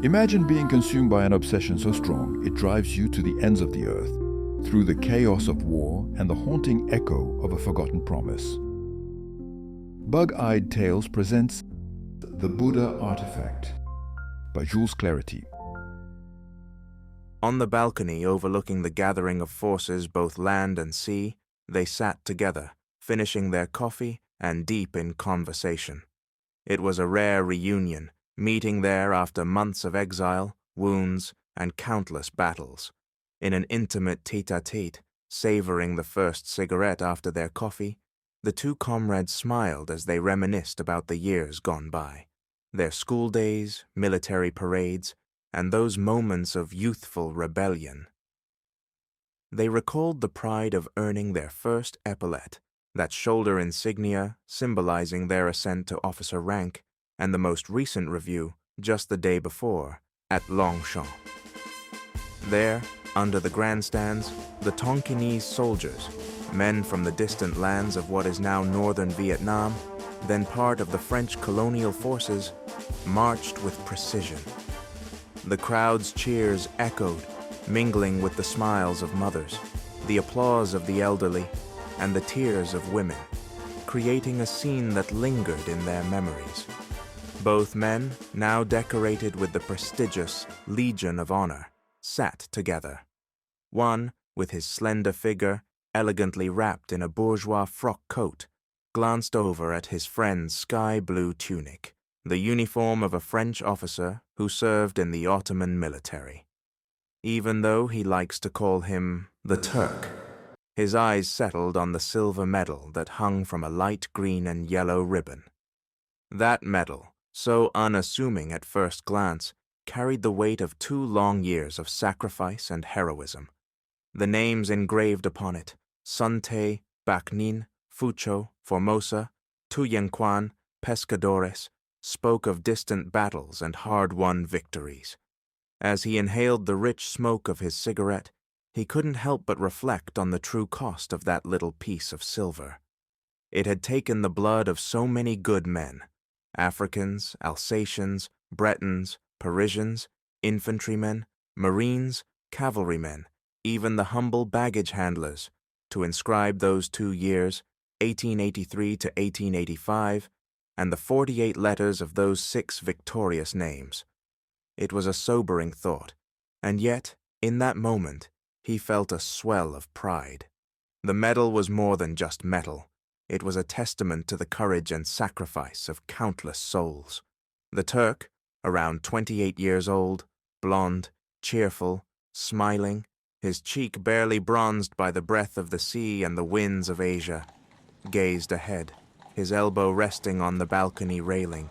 Imagine being consumed by an obsession so strong it drives you to the ends of the earth, through the chaos of war and the haunting echo of a forgotten promise. Bug-Eyed Tales presents The Buddha Artifact by Jules Claretie. On the balcony overlooking the gathering of forces both land and sea, they sat together, finishing their coffee and deep in conversation. It was a rare reunion, meeting there after months of exile, wounds, and countless battles. In an intimate tete-a-tete, savoring the first cigarette after their coffee, the two comrades smiled as they reminisced about the years gone by, their school days, military parades, and those moments of youthful rebellion. They recalled the pride of earning their first epaulet, that shoulder insignia symbolizing their ascent to officer rank, and the most recent review, just the day before, at Longchamp. There, under the grandstands, the Tonkinese soldiers, men from the distant lands of what is now northern Vietnam, then part of the French colonial forces, marched with precision. The crowd's cheers echoed, mingling with the smiles of mothers, the applause of the elderly, and the tears of women, creating a scene that lingered in their memories. Both men, now decorated with the prestigious Legion of Honor, sat together. One, with his slender figure elegantly wrapped in a bourgeois frock coat, glanced over at his friend's sky-blue tunic, the uniform of a French officer who served in the Ottoman military. Even though he likes to call him the Turk, his eyes settled on the silver medal that hung from a light green and yellow ribbon. That medal, so unassuming at first glance, carried the weight of 2 long years of sacrifice and heroism. The names engraved upon it, Sun Te, Bac Ninh, Fucho, Formosa, Tuyenquan, Pescadores, spoke of distant battles and hard-won victories. As he inhaled the rich smoke of his cigarette, he couldn't help but reflect on the true cost of that little piece of silver. It had taken the blood of so many good men, Africans, Alsatians, Bretons, Parisians, infantrymen, Marines, cavalrymen, even the humble baggage handlers, to inscribe those 2 years, 1883 to 1885, and the 48 letters of those 6 victorious names. It was a sobering thought, and yet, in that moment, he felt a swell of pride. The medal was more than just metal. It was a testament to the courage and sacrifice of countless souls. The Turk, around 28 years old, blond, cheerful, smiling, his cheek barely bronzed by the breath of the sea and the winds of Asia, gazed ahead, his elbow resting on the balcony railing.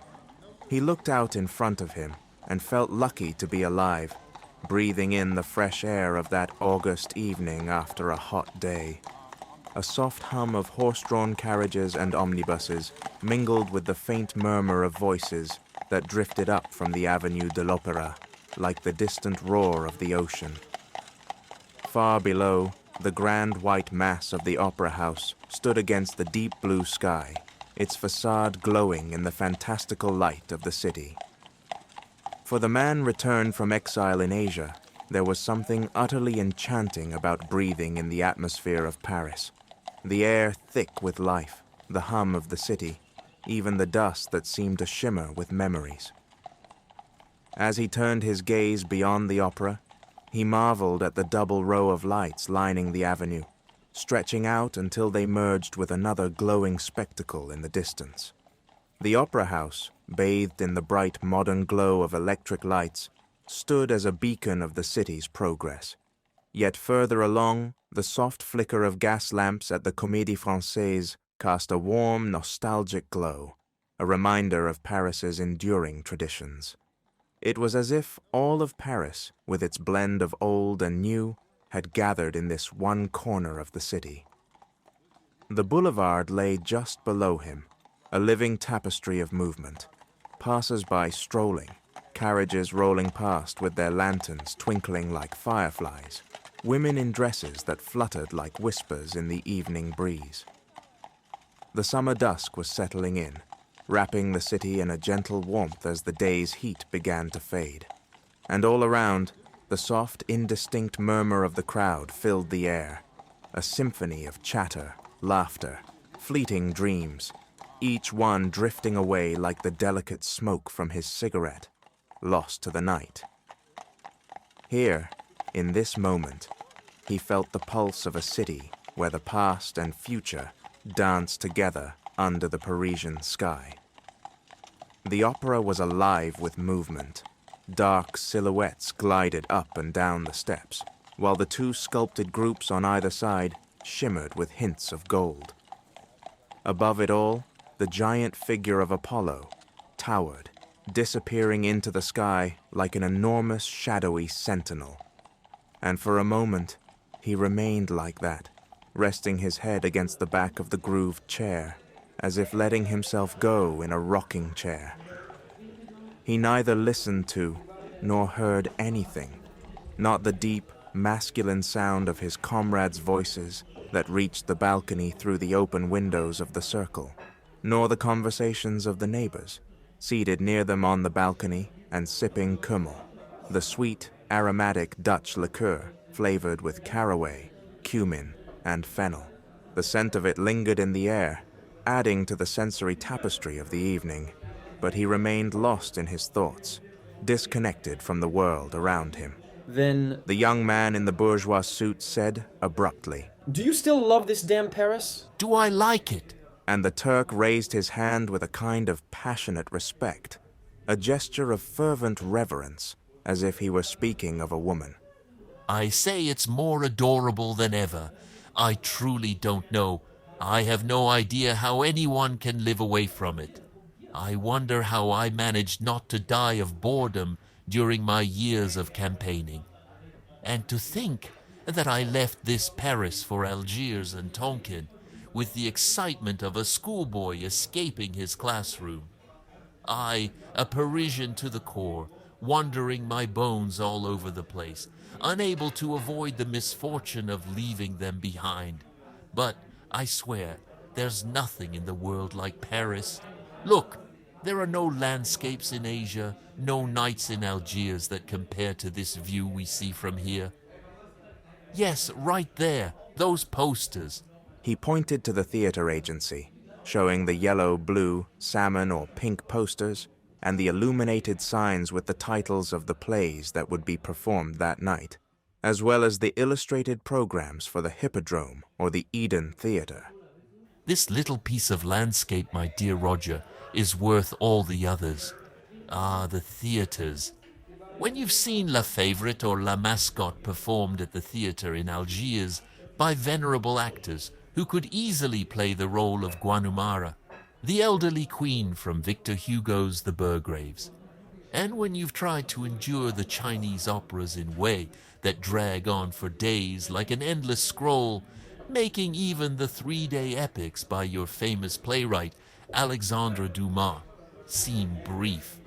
He looked out in front of him and felt lucky to be alive, breathing in the fresh air of that August evening after a hot day. A soft hum of horse-drawn carriages and omnibuses mingled with the faint murmur of voices that drifted up from the Avenue de l'Opéra, like the distant roar of the ocean. Far below, the grand white mass of the Opera House stood against the deep blue sky, its facade glowing in the fantastical light of the city. For the man returned from exile in Asia, there was something utterly enchanting about breathing in the atmosphere of Paris. The air thick with life, the hum of the city, even the dust that seemed to shimmer with memories. As he turned his gaze beyond the opera, he marveled at the double row of lights lining the avenue, stretching out until they merged with another glowing spectacle in the distance. The opera house, bathed in the bright modern glow of electric lights, stood as a beacon of the city's progress. Yet further along, the soft flicker of gas lamps at the Comédie Française cast a warm, nostalgic glow, a reminder of Paris's enduring traditions. It was as if all of Paris, with its blend of old and new, had gathered in this one corner of the city. The boulevard lay just below him, a living tapestry of movement, passers-by strolling, carriages rolling past with their lanterns twinkling like fireflies, women in dresses that fluttered like whispers in the evening breeze. The summer dusk was settling in, wrapping the city in a gentle warmth as the day's heat began to fade. and all around, the soft, indistinct murmur of the crowd filled the air, a symphony of chatter, laughter, fleeting dreams, each one drifting away like the delicate smoke from his cigarette, lost to the night. Here, in this moment, he felt the pulse of a city where the past and future danced together under the Parisian sky. The opera was alive with movement. Dark silhouettes glided up and down the steps, while the two sculpted groups on either side shimmered with hints of gold. Above it all, the giant figure of Apollo towered, disappearing into the sky like an enormous shadowy sentinel. And for a moment, he remained like that, resting his head against the back of the grooved chair, as if letting himself go in a rocking chair. He neither listened to nor heard anything, not the deep, masculine sound of his comrades' voices that reached the balcony through the open windows of the circle, nor the conversations of the neighbors, seated near them on the balcony and sipping kümmel, the sweet, aromatic Dutch liqueur flavored with caraway, cumin, and fennel. The scent of it lingered in the air, adding to the sensory tapestry of the evening, but he remained lost in his thoughts, disconnected from the world around him. Then, The young man in the bourgeois suit said abruptly, do you still love this damn Paris? Do I like it? and the Turk raised his hand with a kind of passionate respect, a gesture of fervent reverence, as if he were speaking of a woman. I say it's more adorable than ever. I truly don't know. I have no idea how anyone can live away from it. I wonder how I managed not to die of boredom during my years of campaigning. And to think that I left this Paris for Algiers and Tonkin with the excitement of a schoolboy escaping his classroom. I, a Parisian to the core, wandering my bones all over the place, unable to avoid the misfortune of leaving them behind. But I swear, there's nothing in the world like Paris. Look, there are no landscapes in Asia, no nights in Algiers that compare to this view we see from here. Yes, right there, those posters. He pointed to the theater agency, showing the yellow, blue, salmon, or pink posters and the illuminated signs with the titles of the plays that would be performed that night, as well as the illustrated programs for the Hippodrome or the Eden Theater. This little piece of landscape, my dear Roger, is worth all the others. Ah, the theaters. When you've seen La Favorite or La Mascotte performed at the theater in Algiers by venerable actors who could easily play the role of Guanumara, the elderly queen from Victor Hugo's The Burgraves, and when you've tried to endure the Chinese operas in Wei that drag on for days like an endless scroll, making even the 3-day epics by your famous playwright Alexandre Dumas seem brief,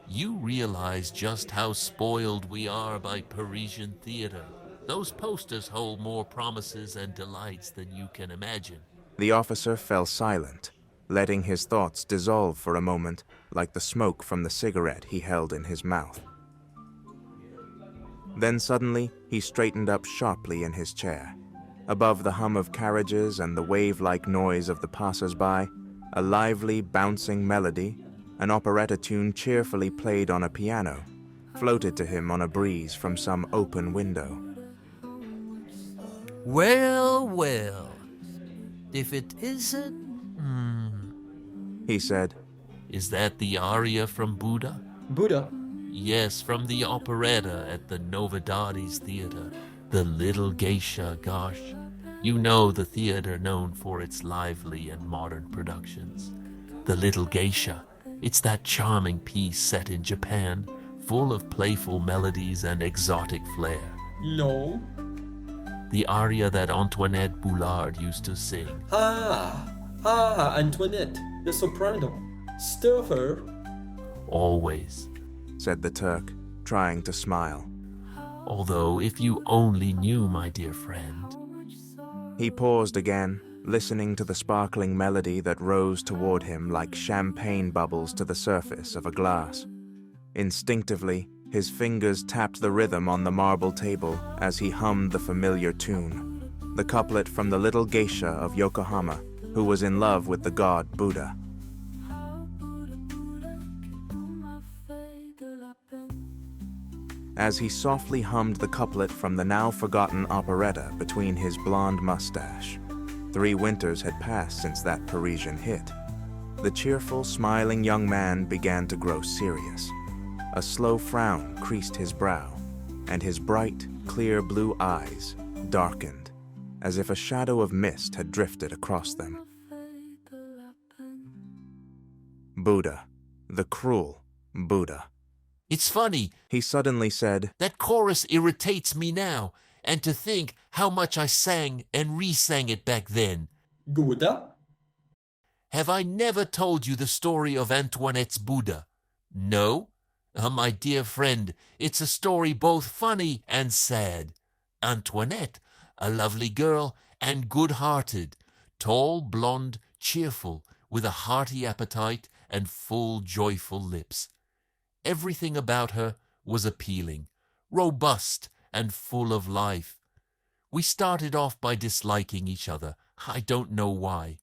you realize just how spoiled we are by Parisian theater. Those posters hold more promises and delights than you can imagine. The officer fell silent, letting his thoughts dissolve for a moment like the smoke from the cigarette he held in his mouth. Then suddenly he straightened up sharply in his chair. Above the hum of carriages and the wave-like noise of the passers-by, a lively, bouncing melody, an operetta tune cheerfully played on a piano, floated to him on a breeze from some open window. Well, well, if it isn't... He said, Is that the aria from Buddha? Buddha. Yes, from the operetta at the Novedades Theater. The Little Geisha, gosh. You know, the theater known for its lively and modern productions. The Little Geisha. It's that charming piece set in Japan, full of playful melodies and exotic flair. No. The aria that Antoinette Boulard used to sing. Antoinette, the soprano. Stir her. Always. said the Turk, trying to smile. Although, if you only knew, my dear friend. He paused again, listening to the sparkling melody that rose toward him like champagne bubbles to the surface of a glass. Instinctively, His fingers tapped the rhythm on the marble table as he hummed the familiar tune, the couplet from the little geisha of Yokohama who was in love with the god Buddha. As he softly hummed the couplet from the now-forgotten operetta between his blonde mustache, 3 winters had passed since that Parisian hit. The cheerful, smiling young man began to grow serious. A slow frown creased his brow, and his bright, clear blue eyes darkened, as if a shadow of mist had drifted across them. Buddha, the cruel Buddha. It's funny, He suddenly said, that chorus irritates me now, and to think how much I sang and re-sang it back then. Buddha? Have I never told you the story of Antoinette's Buddha? No? My dear friend, it's a story both funny and sad. Antoinette, a lovely girl and good-hearted, tall, blonde, cheerful, with a hearty appetite and full, joyful lips. Everything about her was appealing, robust, and full of life. We started off by disliking each other. I don't know why.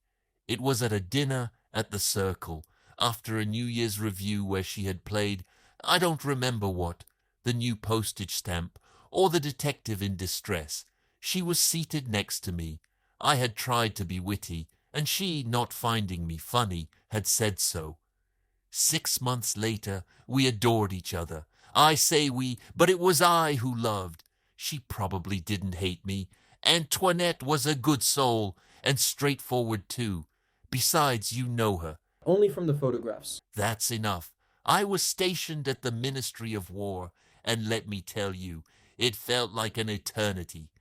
It was at a dinner at the Circle, after a New Year's review where she had played, I don't remember what, the new postage stamp, or the detective in distress. She was seated next to me. I had tried to be witty, and she, not finding me funny, had said so. 6 months later, we adored each other. I say we, but it was I who loved. She probably didn't hate me. Antoinette was a good soul, and straightforward too. Besides, you know her. Only from the photographs. That's enough. I was stationed at the Ministry of War, and let me tell you, it felt like an eternity.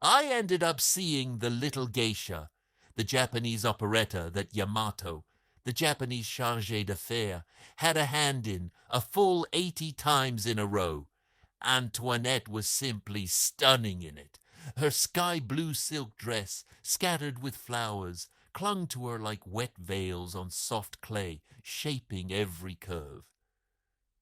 I ended up seeing the Little Geisha, the Japanese operetta that Yamato, the Japanese chargé d'affaires, had a hand in a full 80 times in a row. Antoinette was simply stunning in it. Her sky-blue silk dress, scattered with flowers, clung to her like wet veils on soft clay, shaping every curve.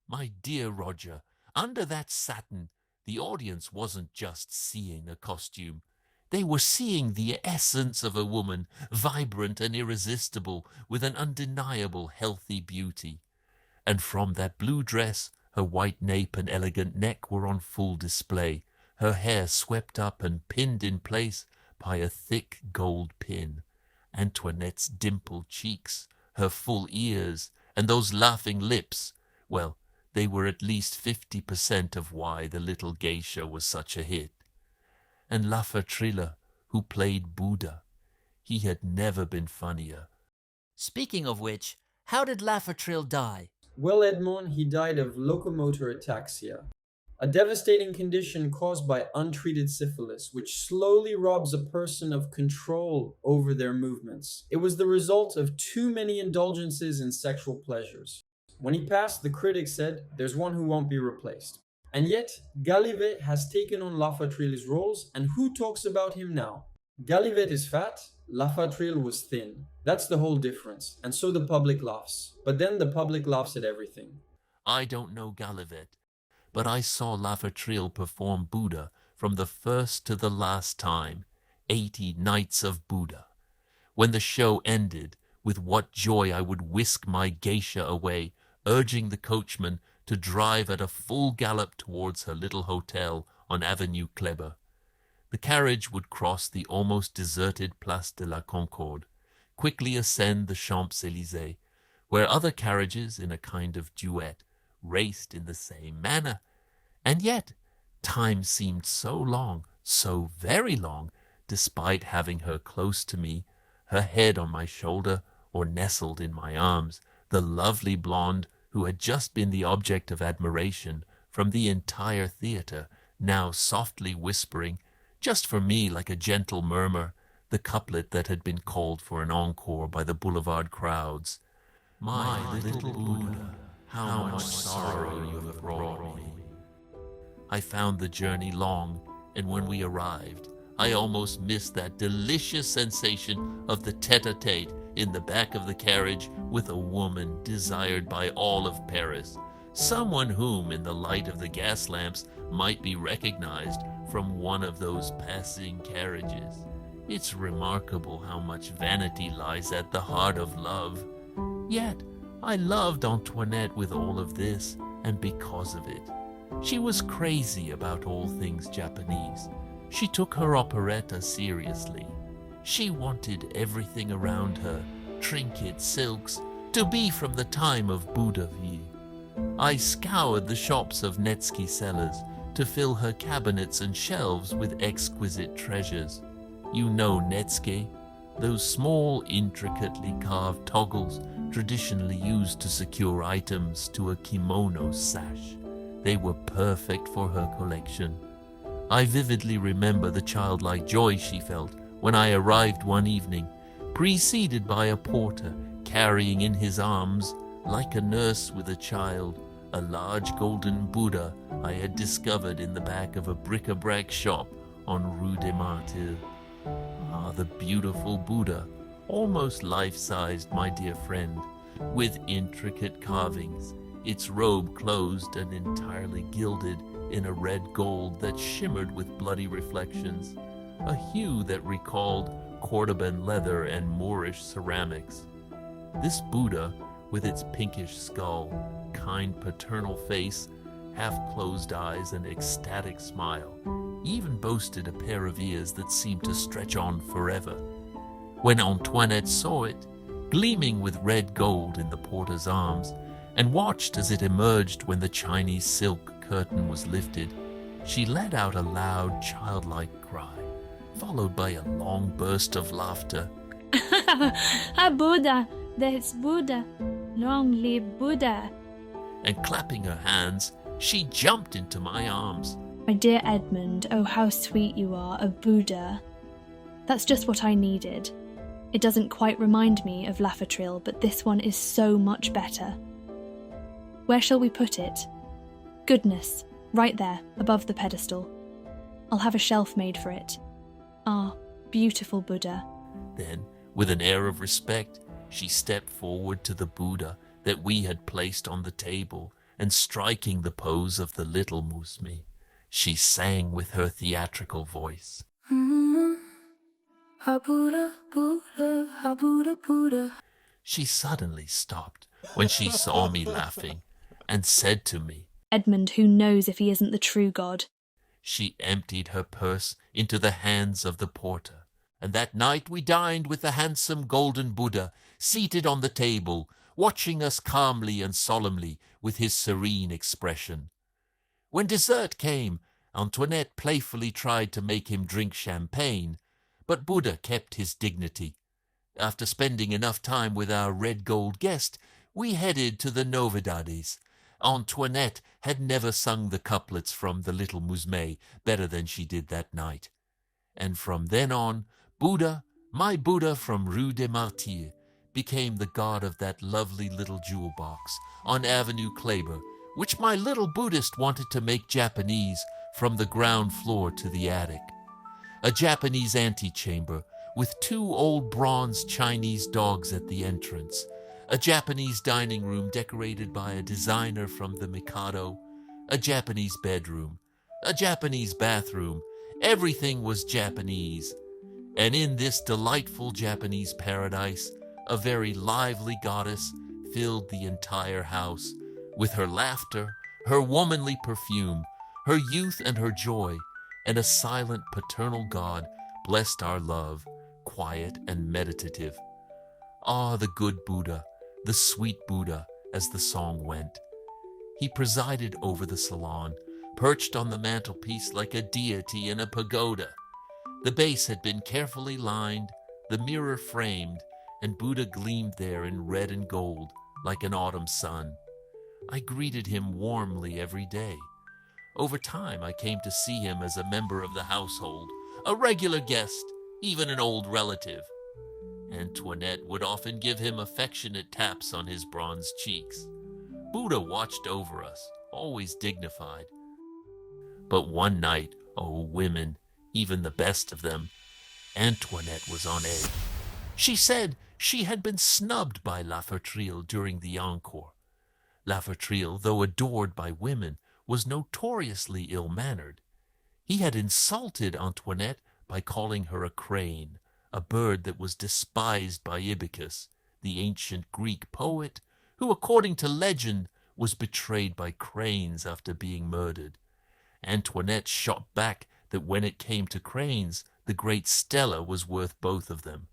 My dear Roger, under that satin, the audience wasn't just seeing a costume. They were seeing the essence of a woman, vibrant and irresistible, with an undeniable healthy beauty. And from that blue dress, her white nape and elegant neck were on full display, her hair swept up and pinned in place by a thick gold pin. Antoinette's dimpled cheeks, her full ears, and those laughing lips, well, they were at least 50% of why the Little Geisha was such a hit. And Lafertrille, who played Buddha, he had never been funnier. Speaking of which, how did Lafertrille die? Well, Edmond, he died of locomotor ataxia, a devastating condition caused by untreated syphilis, which slowly robs a person of control over their movements. It was the result of too many indulgences in sexual pleasures. When he passed, the critics said, "There's one who won't be replaced." And yet, Galivet has taken on Lafertrille's roles, and who talks about him now? Galivet is fat, Lafertrille was thin. That's the whole difference, and so the public laughs. But then the public laughs at everything. I don't know Galivet, but I saw Lafertrille perform Buddha from the first to the last time, 80 nights of Buddha. When the show ended, with what joy I would whisk my geisha away, urging the coachman to drive at a full gallop towards her little hotel on Avenue Kléber. The carriage would cross the almost deserted Place de la Concorde, quickly ascend the Champs-Élysées, where other carriages, in a kind of duet, raced in the same manner. And yet, time seemed so long, so very long, despite having her close to me, her head on my shoulder or nestled in my arms, the lovely blonde who had just been the object of admiration from the entire theatre, now softly whispering, just for me like a gentle murmur, the couplet that had been called for an encore by the boulevard crowds. My little Buddha, how much sorrow you have brought me. I found the journey long, and when we arrived, I almost missed that delicious sensation of the tete-a-tete in the back of the carriage with a woman desired by all of Paris, someone whom, in the light of the gas lamps, might be recognized from one of those passing carriages. It's remarkable how much vanity lies at the heart of love. Yet, I loved Antoinette with all of this, and because of it. She was crazy about all things Japanese. She took her operetta seriously. She wanted everything around her, trinkets, silks, to be from the time of Buddha. I scoured the shops of Nevsky sellers to fill her cabinets and shelves with exquisite treasures. You know Nevsky, those small, intricately carved toggles traditionally used to secure items to a kimono sash. They were perfect for her collection. I vividly remember the childlike joy she felt when I arrived one evening, preceded by a porter carrying in his arms, like a nurse with a child, a large golden Buddha I had discovered in the back of a bric-a-brac shop on Rue des Martyrs. Ah, the beautiful Buddha, almost life-sized, my dear friend, with intricate carvings, its robe closed and entirely gilded in a red gold that shimmered with bloody reflections, a hue that recalled Cordoban leather and Moorish ceramics. This Buddha, with its pinkish skull, kind paternal face, half-closed eyes, and ecstatic smile, even boasted a pair of ears that seemed to stretch on forever. When Antoinette saw it, gleaming with red gold in the porter's arms, and watched as it emerged when the Chinese silk curtain was lifted, she let out a loud, childlike cry, followed by a long burst of laughter. A Buddha! There's Buddha! Long live Buddha! And clapping her hands, she jumped into my arms. My dear Edmund, oh how sweet you are, a Buddha. That's just what I needed. It doesn't quite remind me of Laffertril, but this one is so much better. Where shall we put it? Goodness, right there, above the pedestal. I'll have a shelf made for it. Ah, beautiful Buddha. Then, with an air of respect, she stepped forward to the Buddha that we had placed on the table, and striking the pose of the little Musme, she sang with her theatrical voice. A Buddha, Buddha, a Buddha, Buddha. She suddenly stopped when she saw me laughing, and said to me, Edmund, who knows if he isn't the true God? She emptied her purse into the hands of the porter, and that night we dined with the handsome golden Buddha seated on the table, watching us calmly and solemnly with his serene expression. When dessert came, Antoinette playfully tried to make him drink champagne, but Buddha kept his dignity. After spending enough time with our red gold guest, we headed to the Novedades. Antoinette had never sung the couplets from the Little Musme better than she did that night. And from then on, Buddha, my Buddha from Rue des Martyrs, became the god of that lovely little jewel box on Avenue Kleber, which my little Buddhist wanted to make Japanese from the ground floor to the attic. A Japanese antechamber with 2 old bronze Chinese dogs at the entrance, a Japanese dining room decorated by a designer from the Mikado, a Japanese bedroom, a Japanese bathroom. Everything was Japanese. And in this delightful Japanese paradise, a very lively goddess filled the entire house with her laughter, her womanly perfume, her youth and her joy, and a silent paternal God blessed our love, quiet and meditative. Ah, the good Buddha, the sweet Buddha, as the song went. He presided over the salon, perched on the mantelpiece like a deity in a pagoda. The base had been carefully lined, the mirror framed, and Buddha gleamed there in red and gold like an autumn sun. I greeted him warmly every day. Over time, I came to see him as a member of the household, a regular guest, even an old relative. Antoinette would often give him affectionate taps on his bronze cheeks. Buddha watched over us, always dignified. But one night, oh women, even the best of them, Antoinette was on edge. She said she had been snubbed by Laffertril during the encore. Laffertril, though adored by women, was notoriously ill-mannered. He had insulted Antoinette by calling her a crane, a bird that was despised by Ibycus, the ancient Greek poet, who, according to legend, was betrayed by cranes after being murdered. Antoinette shot back that when it came to cranes, the great Stella was worth both of them.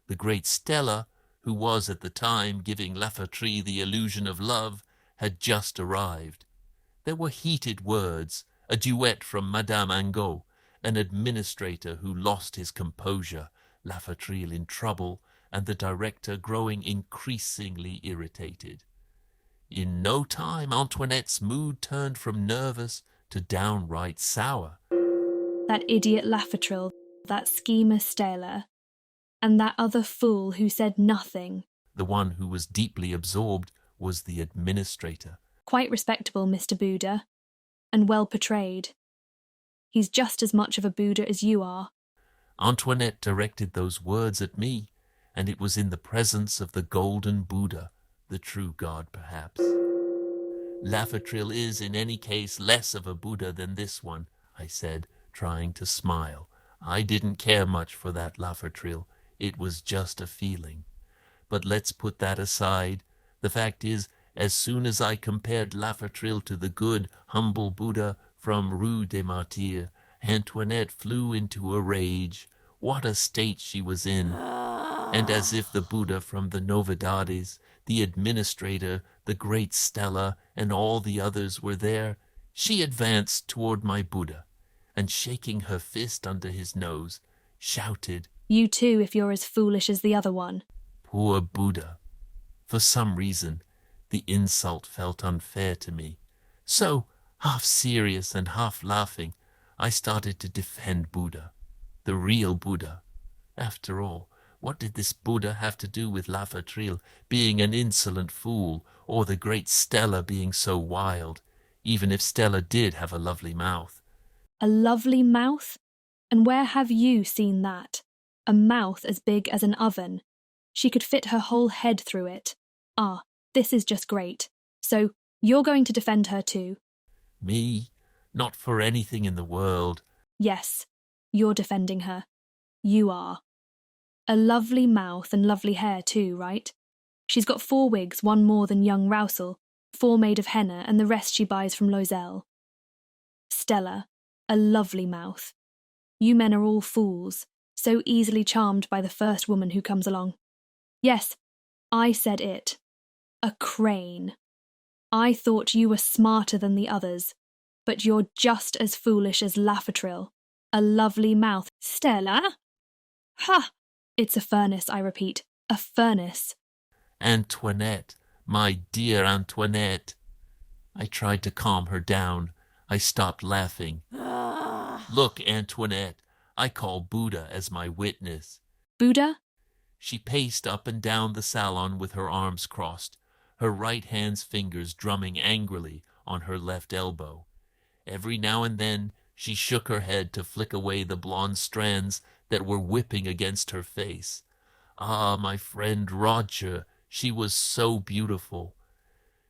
The great Stella, who was at the time giving Laffertril the illusion of love, had just arrived. There were heated words, a duet from Madame Angot, an administrator who lost his composure, Laffertril in trouble, and the director growing increasingly irritated. In no time, Antoinette's mood turned from nervous to downright sour. That idiot Laffertril, that schemer Stella, and that other fool who said nothing. The one who was deeply absorbed was the administrator. Quite respectable, Mr. Bouddha, and well portrayed. He's just as much of a Bouddha as you are. Antoinette directed those words at me, and it was in the presence of the golden Buddha, the true God perhaps. Laffertril is, in any case, less of a Buddha than this one, I said, trying to smile. I didn't care much for that Laffertril. It was just a feeling. But let's put that aside. The fact is, as soon as I compared Laffertril to the good, humble Buddha from Rue des Martyrs, Antoinette flew into a rage. What a state she was in! And as if the Buddha from the Novedades, the administrator, the great Stella, and all the others were there, she advanced toward my Buddha, and shaking her fist under his nose, shouted, You too, if you're as foolish as the other one. Poor Buddha. For some reason, the insult felt unfair to me. So, half serious and half laughing, I started to defend Buddha, the real Buddha. After all, what did this Buddha have to do with Laffertril being an insolent fool, or the great Stella being so wild, even if Stella did have a lovely mouth? A lovely mouth? And where have you seen that? A mouth as big as an oven. She could fit her whole head through it. Ah, this is just great. So, you're going to defend her too? Me? Not for anything in the world. Yes, you're defending her. You are. A lovely mouth and lovely hair too, right? She's got 4 wigs, 1 more than young Rousel, 4 made of henna, and the rest she buys from Loisel. Stella, a lovely mouth. You men are all fools, so easily charmed by the first woman who comes along. Yes, I said it. A crane. I thought you were smarter than the others, but you're just as foolish as Laffertril. A lovely mouth. Stella? Ha! It's a furnace, I repeat. A furnace. Antoinette, my dear Antoinette. I tried to calm her down. I stopped laughing. Look, Antoinette, I call Buddha as my witness. Buddha? She paced up and down the salon with her arms crossed, her right hand's fingers drumming angrily on her left elbow. Every now and then she shook her head to flick away the blonde strands that were whipping against her face. Ah, my friend Roger, she was so beautiful.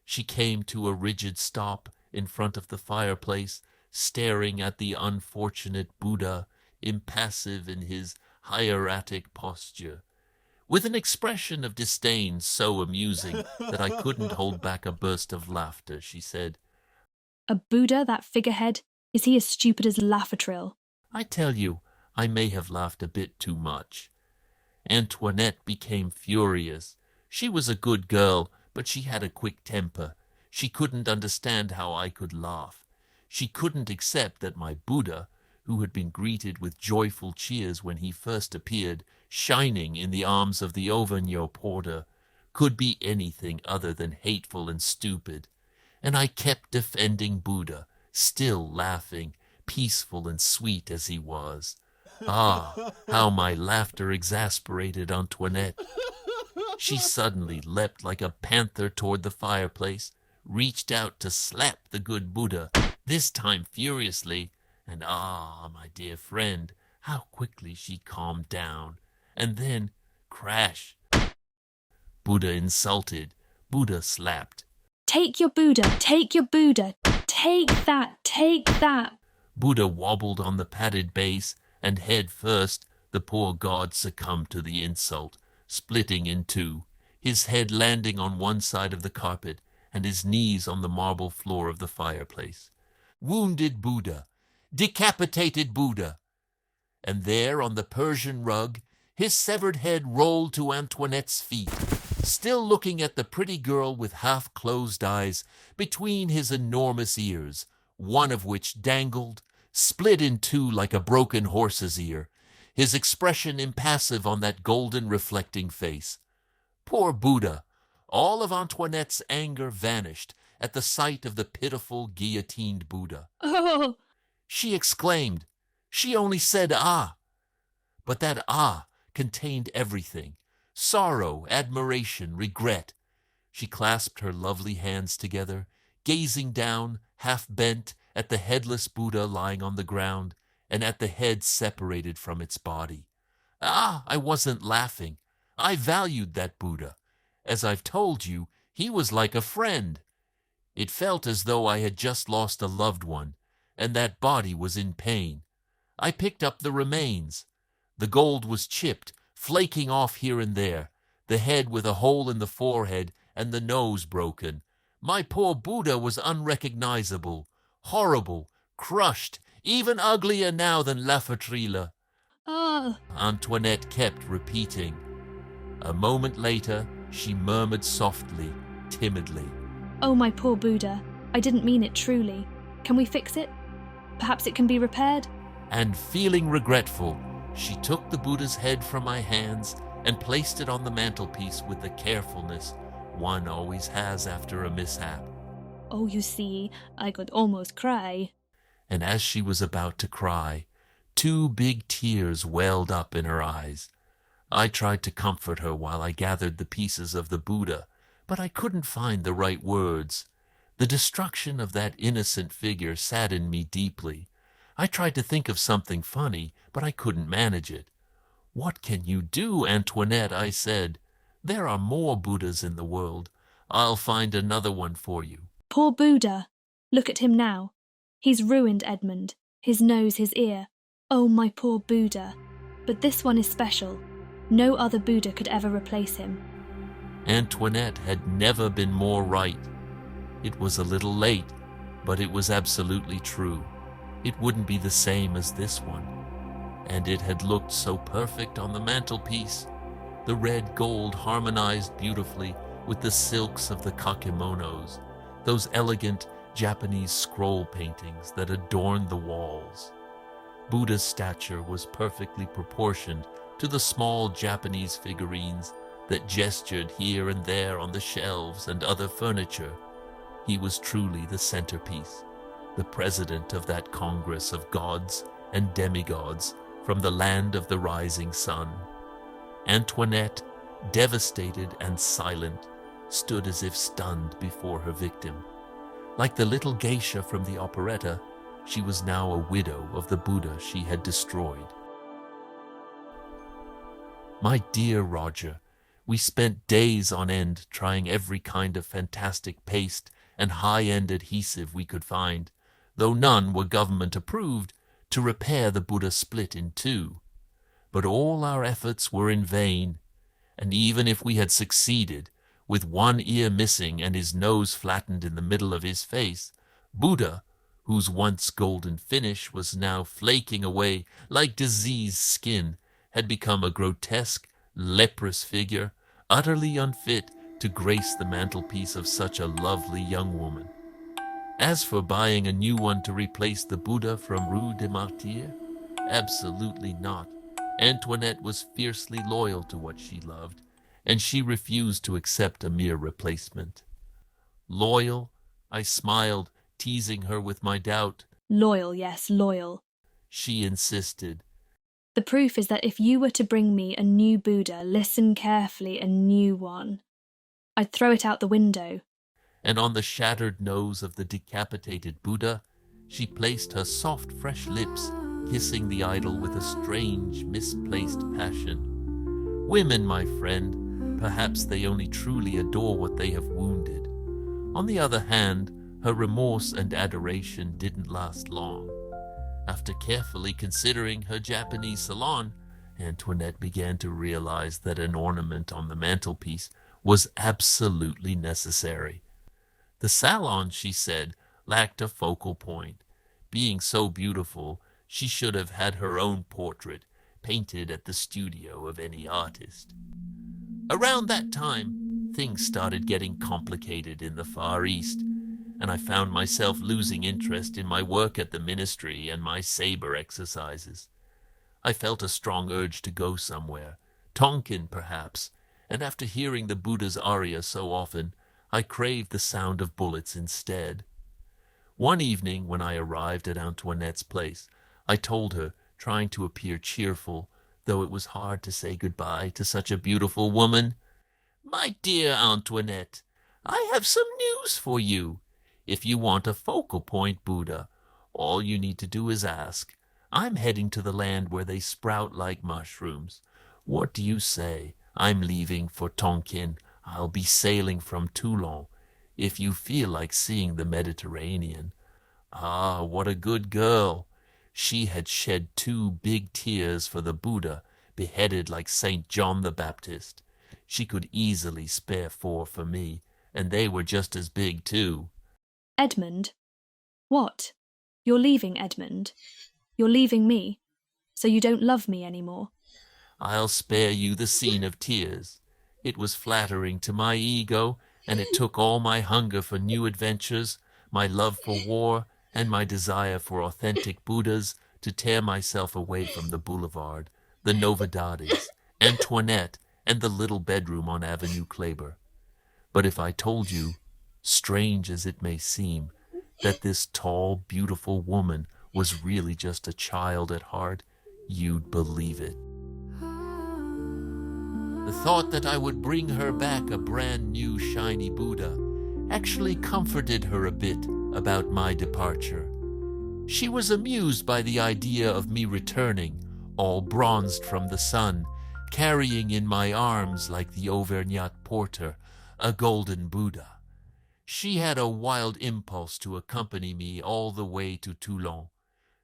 She came to a rigid stop in front of the fireplace, staring at the unfortunate Buddha, impassive in his hieratic posture. With an expression of disdain so amusing that I couldn't hold back a burst of laughter, she said, A Buddha, that figurehead? Is he as stupid as Laffertril? I tell you, I may have laughed a bit too much. Antoinette became furious. She was a good girl, but she had a quick temper. She couldn't understand how I could laugh. She couldn't accept that my Buddha, who had been greeted with joyful cheers when he first appeared, shining in the arms of the Auvergnat porter, could be anything other than hateful and stupid. And I kept defending Buddha, still laughing, peaceful and sweet as he was. Ah, how my laughter exasperated Antoinette. She suddenly leapt like a panther toward the fireplace, reached out to slap the good Buddha, this time furiously, and ah, my dear friend, how quickly she calmed down. And then, crash! Buddha insulted, Buddha slapped. Take your Buddha, take your Buddha, take that, take that. Buddha wobbled on the padded base, and head first, the poor god succumbed to the insult, splitting in two, his head landing on one side of the carpet and his knees on the marble floor of the fireplace. Wounded Buddha, decapitated Buddha. And there on the Persian rug, his severed head rolled to Antoinette's feet, still looking at the pretty girl with half-closed eyes between his enormous ears, one of which dangled, split in two like a broken horse's ear, his expression impassive on that golden reflecting face. Poor Buddha! All of Antoinette's anger vanished at the sight of the pitiful guillotined Buddha. Oh! She exclaimed. She only said, "Ah!" But that "ah" contained everything. Sorrow, admiration, regret. She clasped her lovely hands together, gazing down, half bent, at the headless Buddha lying on the ground, and at the head separated from its body. Ah, I wasn't laughing. I valued that Buddha. As I've told you, he was like a friend. It felt as though I had just lost a loved one, and that body was in pain. I picked up the remains. The gold was chipped, flaking off here and there, the head with a hole in the forehead and the nose broken. My poor Buddha was unrecognizable, horrible, crushed, even uglier now than La Fatrile. Oh! Antoinette kept repeating. A moment later, she murmured softly, timidly. Oh, my poor Buddha. I didn't mean it truly. Can we fix it? Perhaps it can be repaired? And feeling regretful, she took the Buddha's head from my hands and placed it on the mantelpiece with the carefulness one always has after a mishap. Oh, you see, I could almost cry. And as she was about to cry, 2 big tears welled up in her eyes. I tried to comfort her while I gathered the pieces of the Buddha, but I couldn't find the right words. The destruction of that innocent figure saddened me deeply. I tried to think of something funny, but I couldn't manage it. "What can you do, Antoinette?" I said. "There are more Buddhas in the world. I'll find another one for you." Poor Buddha! Look at him now. He's ruined, Edmund. His nose, his ear. Oh, my poor Buddha. But this one is special. No other Buddha could ever replace him. Antoinette had never been more right. It was a little late, but it was absolutely true. It wouldn't be the same as this one. And it had looked so perfect on the mantelpiece. The red gold harmonized beautifully with the silks of the kakemonos, those elegant Japanese scroll paintings that adorned the walls. Buddha's stature was perfectly proportioned to the small Japanese figurines that gestured here and there on the shelves and other furniture. He was truly the centerpiece, the president of that congress of gods and demigods from the land of the rising sun. Antoinette, devastated and silent, stood as if stunned before her victim. Like the little geisha from the operetta, she was now a widow of the Buddha she had destroyed. My dear Roger, we spent days on end trying every kind of fantastic paste and high-end adhesive we could find, though none were government approved, to repair the Buddha split in two. But all our efforts were in vain, and even if we had succeeded, with one ear missing and his nose flattened in the middle of his face, Buddha, whose once golden finish was now flaking away like diseased skin, had become a grotesque, leprous figure, utterly unfit to grace the mantelpiece of such a lovely young woman. As for buying a new one to replace the Buddha from Rue des Martyrs, absolutely not. Antoinette was fiercely loyal to what she loved, and she refused to accept a mere replacement. Loyal? I smiled, teasing her with my doubt. Loyal, yes, loyal. She insisted. The proof is that if you were to bring me a new Buddha, listen carefully, a new one, I'd throw it out the window. And on the shattered nose of the decapitated Buddha, she placed her soft, fresh lips, kissing the idol with a strange, misplaced passion. Women, my friend, perhaps they only truly adore what they have wounded. On the other hand, her remorse and adoration didn't last long. After carefully considering her Japanese salon, Antoinette began to realize that an ornament on the mantelpiece was absolutely necessary. The salon, she said, lacked a focal point. Being so beautiful, she should have had her own portrait painted at the studio of any artist. Around that time, things started getting complicated in the Far East, and I found myself losing interest in my work at the ministry and my saber exercises. I felt a strong urge to go somewhere, Tonkin perhaps, and after hearing the Buddha's aria so often, I craved the sound of bullets instead. One evening when I arrived at Antoinette's place, I told her, trying to appear cheerful, though it was hard to say goodbye to such a beautiful woman, "My dear Antoinette, I have some news for you. If you want a focal point Buddha, all you need to do is ask. I'm heading to the land where they sprout like mushrooms. What do you say? I'm leaving for Tonkin. I'll be sailing from Toulon. If you feel like seeing the Mediterranean." Ah, what a good girl! She had shed 2 big tears for the Buddha, beheaded like St. John the Baptist. She could easily spare 4 for me, and they were just as big too. Edmund? What? You're leaving, Edmund? You're leaving me? So you don't love me anymore? I'll spare you the scene of tears. It was flattering to my ego, and it took all my hunger for new adventures, my love for war, and my desire for authentic Buddhas to tear myself away from the boulevard, the Novedades, Antoinette, and the little bedroom on Avenue Kleber. But if I told you, strange as it may seem, that this tall, beautiful woman was really just a child at heart, you'd believe it. The thought that I would bring her back a brand new shiny Buddha actually comforted her a bit about my departure. She was amused by the idea of me returning, all bronzed from the sun, carrying in my arms, like the Auvergnat porter, a golden Buddha. She had a wild impulse to accompany me all the way to Toulon,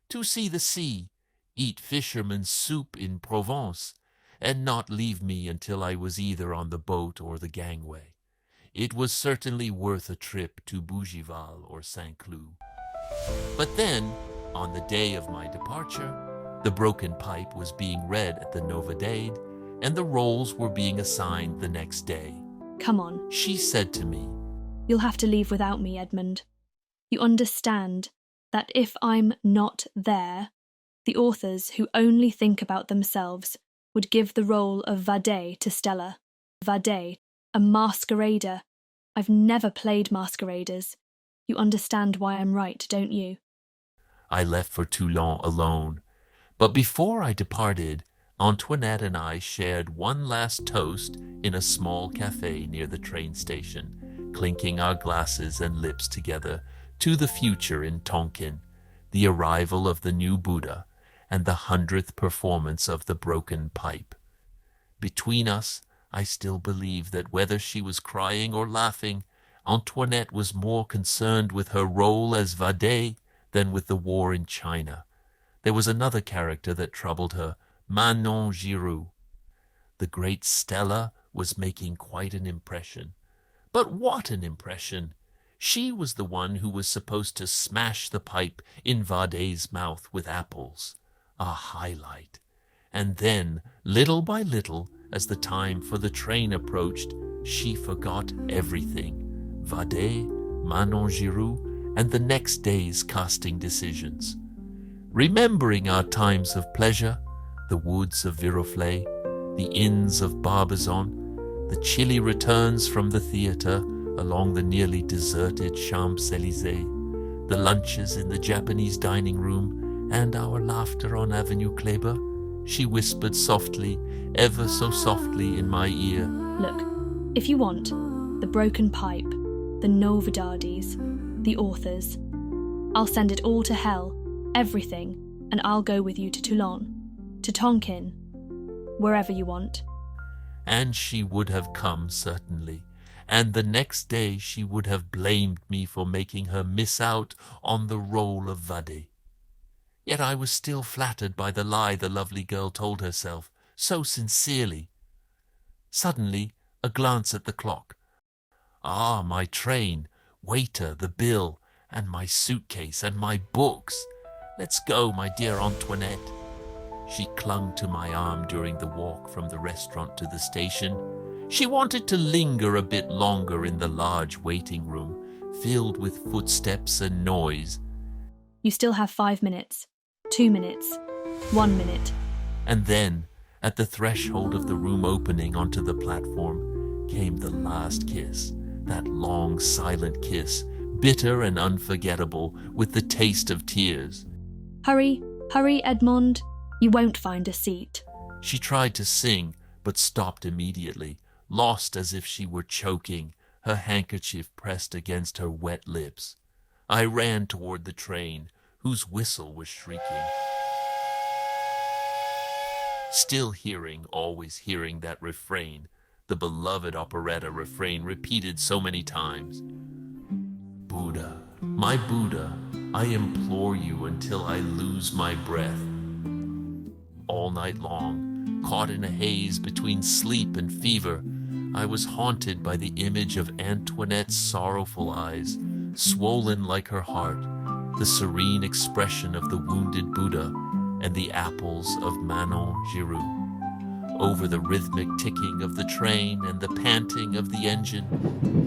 to see the sea, eat fisherman's soup in Provence, and not leave me until I was either on the boat or the gangway. It was certainly worth a trip to Bougival or Saint-Cloud. But then, on the day of my departure, the broken pipe was being read at the Novedade, and the roles were being assigned the next day. Come on. She said to me, You'll have to leave without me, Edmund. You understand that if I'm not there, the authors who only think about themselves would give the role of Vade to Stella. Vade, a masquerader. I've never played masqueraders. You understand why I'm right, don't you? I left for Toulon alone, but before I departed, Antoinette and I shared one last toast in a small cafe near the train station, clinking our glasses and lips together to the future in Tonkin, the arrival of the new Buddha, and the 100th performance of the broken pipe. Between us, I still believe that whether she was crying or laughing, Antoinette was more concerned with her role as Vade than with the war in China. There was another character that troubled her, Manon Giroux. The great Stella was making quite an impression. But what an impression! She was the one who was supposed to smash the pipe in Vade's mouth with apples. A highlight. And then, little by little, as the time for the train approached, she forgot everything. Vade, Manon Giroux, and the next day's casting decisions. Remembering our times of pleasure, the woods of Viroflay, the inns of Barbizon, the chilly returns from the theatre along the nearly deserted Champs-Élysées, the lunches in the Japanese dining room, and our laughter on Avenue Kleber, she whispered softly, ever so softly in my ear, Look, if you want, the broken pipe, the Novedades, the authors, I'll send it all to hell, everything, and I'll go with you to Toulon, to Tonkin, wherever you want. And she would have come, certainly, and the next day she would have blamed me for making her miss out on the role of Vade. Yet I was still flattered by the lie the lovely girl told herself, so sincerely. Suddenly, a glance at the clock. Ah, my train, waiter, the bill, and my suitcase, and my books. Let's go, my dear Antoinette. She clung to my arm during the walk from the restaurant to the station. She wanted to linger a bit longer in the large waiting room, filled with footsteps and noise. You still have 5 minutes, 2 minutes, 1 minute. And then, at the threshold of the room opening onto the platform, came the last kiss, that long, silent kiss, bitter and unforgettable, with the taste of tears. Hurry, hurry, Edmond. You won't find a seat. She tried to sing, but stopped immediately, lost as if she were choking, her handkerchief pressed against her wet lips. I ran toward the train, whose whistle was shrieking. Still hearing, always hearing that refrain, the beloved operetta refrain repeated so many times. Buddha, my Buddha, I implore you until I lose my breath. All night long, caught in a haze between sleep and fever, I was haunted by the image of Antoinette's sorrowful eyes, swollen like her heart, the serene expression of the wounded Buddha, and the apples of Manon Giroux. Over the rhythmic ticking of the train and the panting of the engine,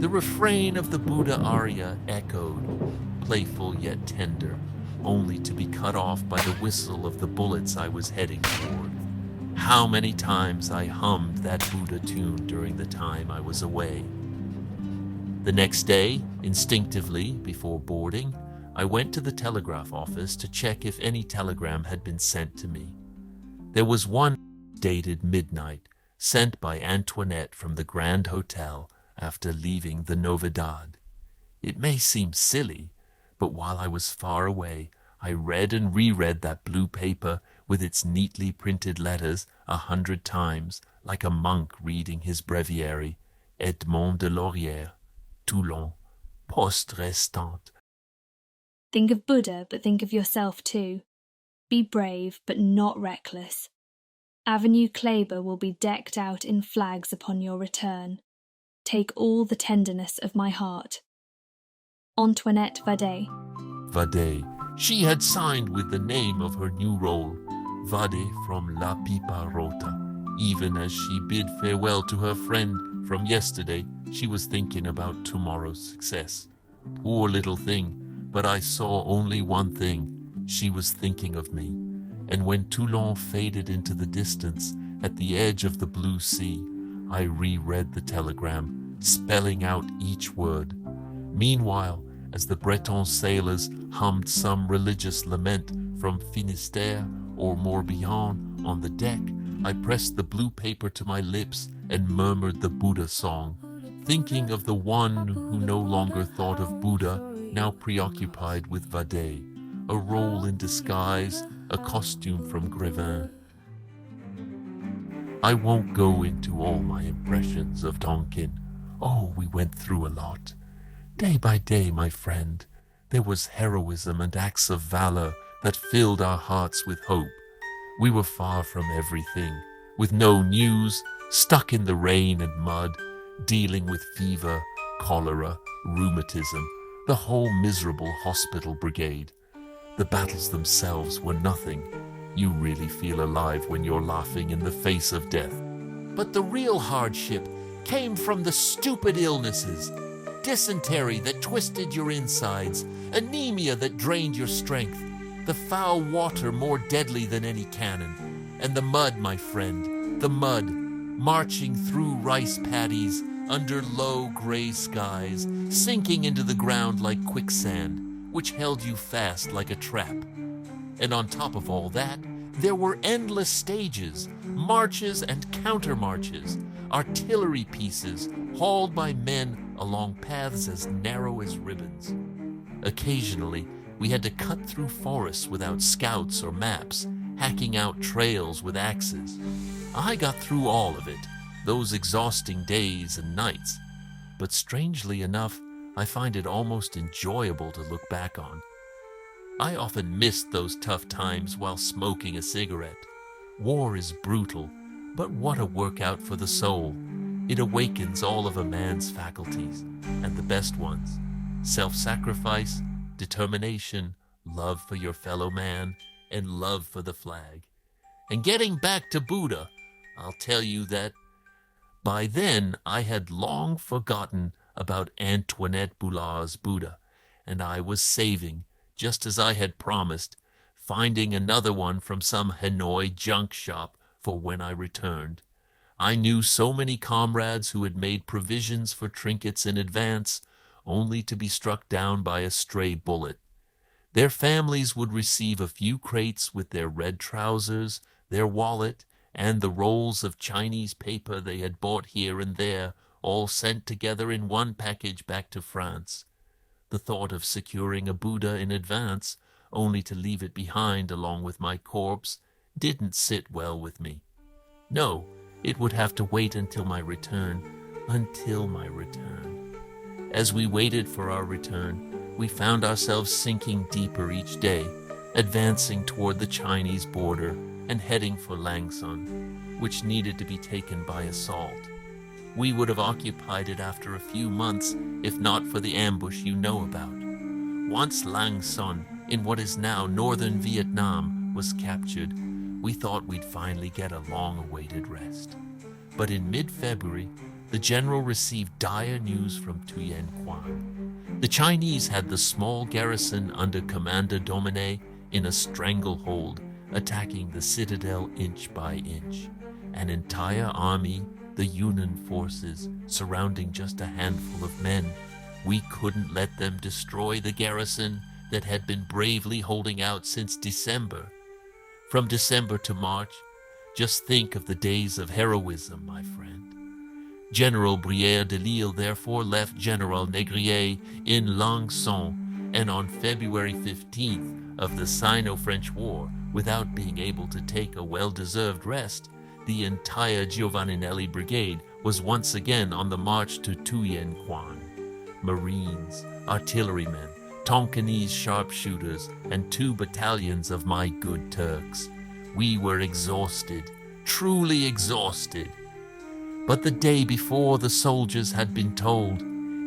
the refrain of the Buddha aria echoed, playful yet tender, only to be cut off by the whistle of the bullets I was heading toward. How many times I hummed that Buddha tune during the time I was away. The next day, instinctively, before boarding, I went to the telegraph office to check if any telegram had been sent to me. There was one dated midnight, sent by Antoinette from the Grand Hotel after leaving the Novedad. It may seem silly, but while I was far away, I read and reread that blue paper with its neatly printed letters 100 times, like a monk reading his breviary. Edmond de Laurière, Toulon, poste restante. Think of Buddha, but think of yourself too. Be brave, but not reckless. Avenue Kleber will be decked out in flags upon your return. Take all the tenderness of my heart. Antoinette Vade. Vade. She had signed with the name of her new role, Vade from La Pipa Rota. Even as she bid farewell to her friend from yesterday, she was thinking about tomorrow's success. Poor little thing, but I saw only one thing. She was thinking of me. And when Toulon faded into the distance, at the edge of the blue sea, I reread the telegram, spelling out each word. Meanwhile, as the Breton sailors hummed some religious lament from Finistère or Morbihan on the deck, I pressed the blue paper to my lips and murmured the Buddha song, thinking of the one who no longer thought of Buddha, now preoccupied with Vade, a role in disguise, a costume from Grévin. I won't go into all my impressions of Tonkin. Oh, we went through a lot. Day by day, my friend, there was heroism and acts of valor that filled our hearts with hope. We were far from everything, with no news, stuck in the rain and mud, dealing with fever, cholera, rheumatism, the whole miserable hospital brigade. The battles themselves were nothing. You really feel alive when you're laughing in the face of death. But the real hardship came from the stupid illnesses. Dysentery that twisted your insides, anemia that drained your strength, the foul water more deadly than any cannon, and the mud, my friend, the mud, marching through rice paddies under low gray skies, sinking into the ground like quicksand, which held you fast like a trap. And on top of all that, there were endless stages, marches and counter-marches, artillery pieces hauled by men along paths as narrow as ribbons. Occasionally, we had to cut through forests without scouts or maps, hacking out trails with axes. I got through all of it, those exhausting days and nights. but strangely enough, I find it almost enjoyable to look back on. I often missed those tough times while smoking a cigarette. War is brutal, but what a workout for the soul. It awakens all of a man's faculties, and the best ones: self-sacrifice, determination, love for your fellow man, and love for the flag. And getting back to Buddha, I'll tell you that by then I had long forgotten about Antoinette Boulard's Buddha, and I was saving, just as I had promised, finding another one from some Hanoi junk shop for when I returned. I knew so many comrades who had made provisions for trinkets in advance, only to be struck down by a stray bullet. Their families would receive a few crates with their red trousers, their wallet, and the rolls of Chinese paper they had bought here and there, all sent together in one package back to France. The thought of securing a Buddha in advance, only to leave it behind along with my corpse, didn't sit well with me. No, it would have to wait until my return. As we waited for our return, we found ourselves sinking deeper each day, advancing toward the Chinese border and heading for Langson, which needed to be taken by assault. We would have occupied it after a few months if not for the ambush you know about. Once Langson, in what is now northern Vietnam, was captured, we thought we'd finally get a long-awaited rest. But in mid-February, the general received dire news from Thuyen Quan. The Chinese had the small garrison under Commander Domine in a stranglehold, attacking the citadel inch by inch. An entire army, the Yunnan forces, surrounding just a handful of men. We couldn't let them destroy the garrison that had been bravely holding out since December. From December to March, just think of the days of heroism, my friend. General Brière de Lille therefore left General Négrier in Langson, and on February 15th of the Sino-French War, without being able to take a well-deserved rest, the entire Giovanninelli Brigade was once again on the march to Thuyen Quan. Marines, artillerymen, Tonkinese sharpshooters, and 2 battalions of my good Turks. We were exhausted, truly exhausted. But the day before, the soldiers had been told,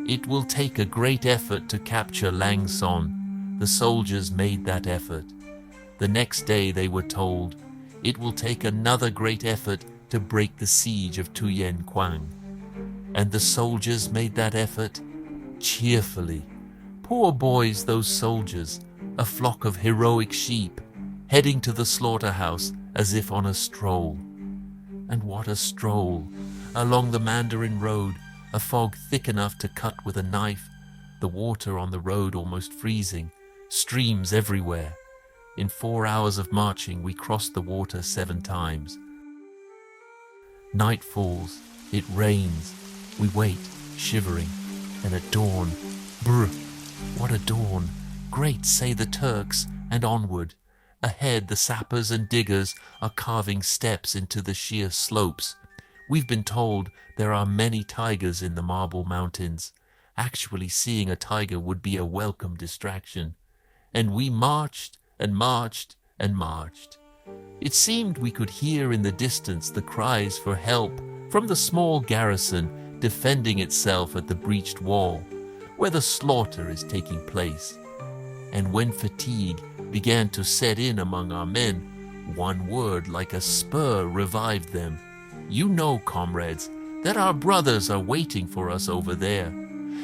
"It will take a great effort to capture Langson." The soldiers made that effort. The next day they were told, "It will take another great effort to break the siege of Thuyen Quan." And the soldiers made that effort cheerfully. Poor boys, those soldiers, a flock of heroic sheep, heading to the slaughterhouse as if on a stroll. And what a stroll! Along the Mandarin Road, a fog thick enough to cut with a knife, the water on the road almost freezing, streams everywhere. In 4 hours of marching, we crossed the water 7 times. Night falls, it rains, we wait, shivering, and at dawn, brr, what a dawn! Great, say the Turks, and onward. Ahead, the sappers and diggers are carving steps into the sheer slopes. We've been told there are many tigers in the Marble Mountains. Actually, seeing a tiger would be a welcome distraction. And we marched and marched and marched. It seemed we could hear in the distance the cries for help from the small garrison defending itself at the breached wall, where the slaughter is taking place. And when fatigue began to set in among our men, one word like a spur revived them. You know, comrades, that our brothers are waiting for us over there,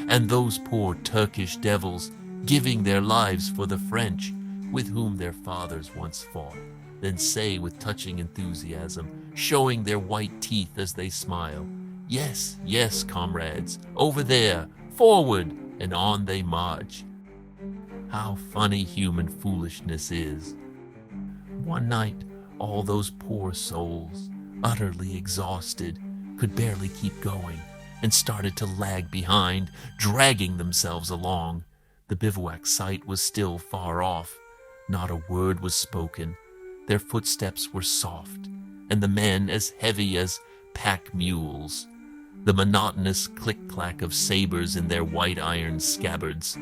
and those poor Turkish devils giving their lives for the French, with whom their fathers once fought, then say with touching enthusiasm, showing their white teeth as they smile, "Yes, yes, comrades, over there, forward," and on they march. How funny human foolishness is. One night, all those poor souls, utterly exhausted, could barely keep going, and started to lag behind, dragging themselves along. The bivouac site was still far off. Not a word was spoken. Their footsteps were soft, and the men as heavy as pack mules. the monotonous click-clack of sabers in their white iron scabbards.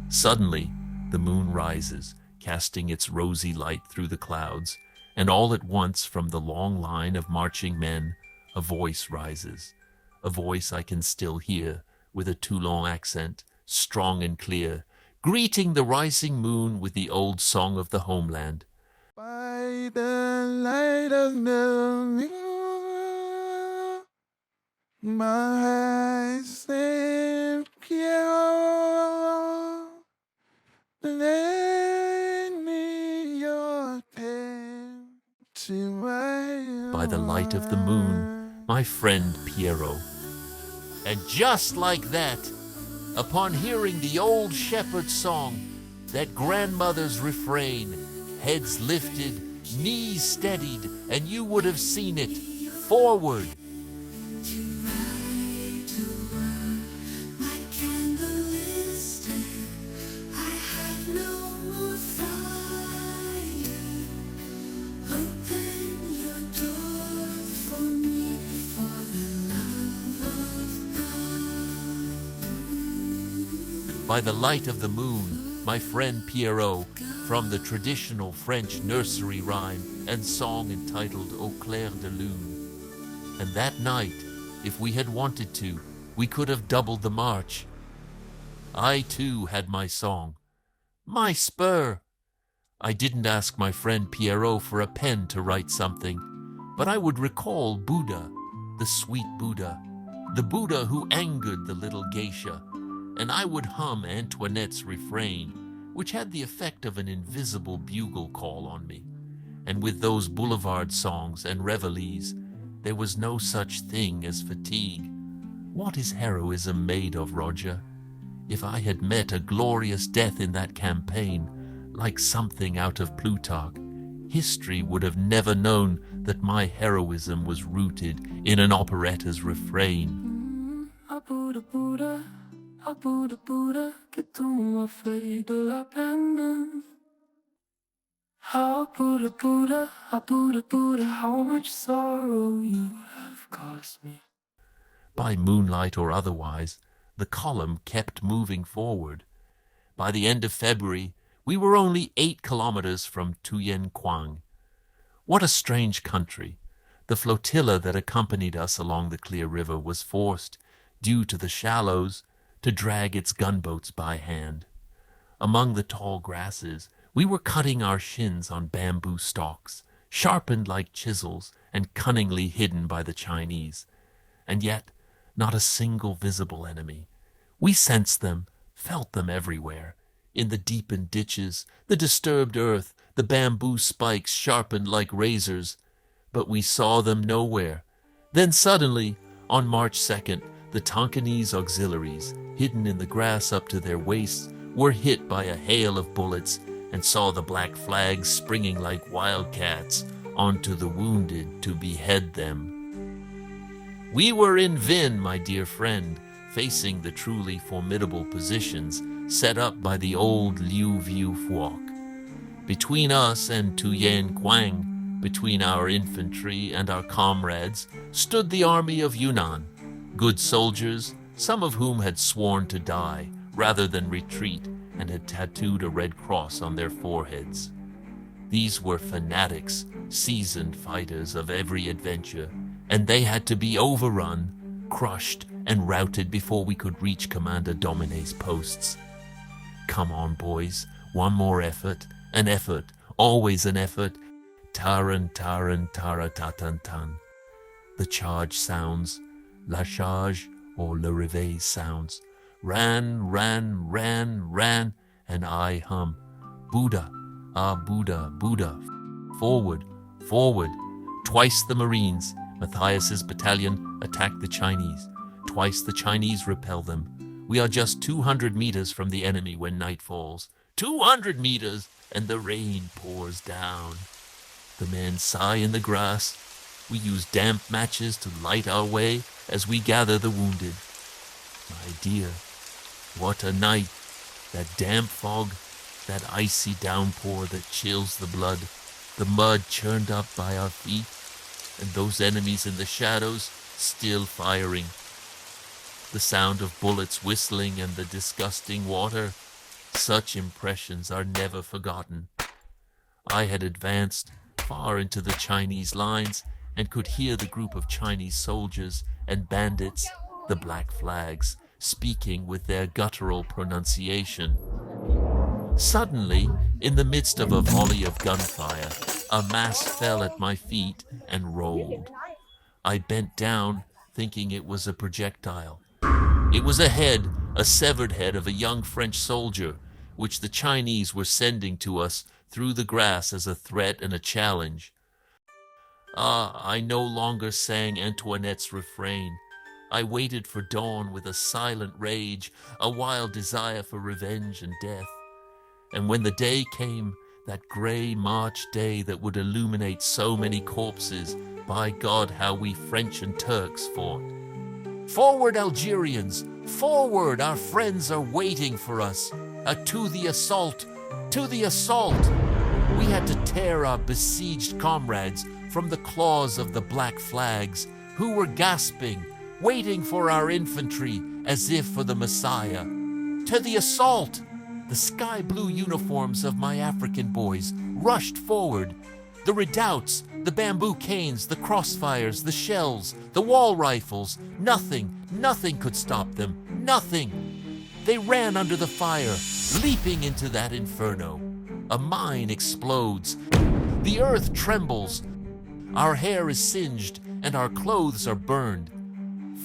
Suddenly, the moon rises, casting its rosy light through the clouds, and all at once from the long line of marching men, a voice rises, a voice I can still hear, with a Toulon accent, strong and clear, greeting the rising moon with the old song of the homeland. By the light of the moon, my Savior, lend me your pen to my By the light of the moon, my friend Pierrot. And just like that, upon hearing the old shepherd's song, that grandmother's refrain, heads lifted, knees steadied, and you would have seen it, forward. By the light of the moon, my friend Pierrot, from the traditional French nursery rhyme and song entitled Au clair de lune. And that night, if we had wanted to, we could have doubled the march. I too had my song, my spur. I didn't ask my friend Pierrot for a pen to write something, but I would recall Bouddha, the sweet Bouddha, the Bouddha who angered the little geisha, and I would hum Antoinette's refrain, which had the effect of an invisible bugle call on me. And with those boulevard songs and reveilles, there was no such thing as fatigue. What is heroism made of, Roger? If I had met a glorious death in that campaign, like something out of Plutarch, history would have never known that my heroism was rooted in an operetta's refrain. Buddha, Buddha, Buddha, Buddha, que tu m'as fait de la peine. How Buddha, Buddha, Buddha, Buddha, how much sorrow you have caused me. By moonlight or otherwise, the column kept moving forward. By the end of February, we were only 8 kilometers from Quang. What a strange country. The flotilla that accompanied us along the clear river was forced, due to the shallows, to drag its gunboats by hand. Among the tall grasses, we were cutting our shins on bamboo stalks, sharpened like chisels and cunningly hidden by the Chinese. And yet, not a single visible enemy. We sensed them, felt them everywhere, in the deepened ditches, the disturbed earth, the bamboo spikes sharpened like razors, but we saw them nowhere. Then suddenly, on March 2nd, the Tonkinese auxiliaries, hidden in the grass up to their waists, were hit by a hail of bullets and saw the black flags springing like wildcats onto the wounded to behead them. We were in Vinh, my dear friend, facing the truly formidable positions set up by the old Liu Viu Phuoc. Between us and Quang, between our infantry and our comrades, stood the army of Yunnan, good soldiers, some of whom had sworn to die rather than retreat and had tattooed a red cross on their foreheads. These were fanatics, seasoned fighters of every adventure, and they had to be overrun, crushed, and routed before we could reach Commander Domine's posts. Come on, boys, one more effort, always an effort. Taran, taran, tara, tatan, tan. The charge sounds, la charge or le réveil sounds. Ran, ran, ran, ran, and I hum. Buddha, ah Buddha, Buddha. Forward, forward. Twice the Marines, Matthias's battalion, attack the Chinese. Twice the Chinese repel them. We are just 200 meters from the enemy when night falls. 200 meters, and the rain pours down. The men sigh in the grass. We use damp matches to light our way as we gather the wounded. My dear, what a night. That damp fog, that icy downpour that chills the blood, the mud churned up by our feet, and those enemies in the shadows, still firing. The sound of bullets whistling and the disgusting water, such impressions are never forgotten. I had advanced far into the Chinese lines and could hear the group of Chinese soldiers and bandits, the Black Flags, speaking with their guttural pronunciation. Suddenly, in the midst of a volley of gunfire, a mass fell at my feet and rolled. I bent down, thinking it was a projectile. It was a severed head of a young French soldier, which the Chinese were sending to us through the grass as a threat and a challenge. I no longer sang Antoinette's refrain. I waited for dawn with a silent rage, a wild desire for revenge and death. And when the day came, that gray March day that would illuminate so many corpses, by God, how we French and Turks fought. Forward, Algerians! Forward! Our friends are waiting for us. To the assault! To the assault! We had to tear our besieged comrades from the claws of the Black Flags, who were gasping, waiting for our infantry as if for the Messiah. To the assault! The sky blue uniforms of my African boys rushed forward. The redoubts, the bamboo canes, the crossfires, the shells, the wall rifles, nothing could stop them. Nothing. They ran under the fire, leaping into that inferno. A mine explodes. The earth trembles. Our hair is singed and our clothes are burned.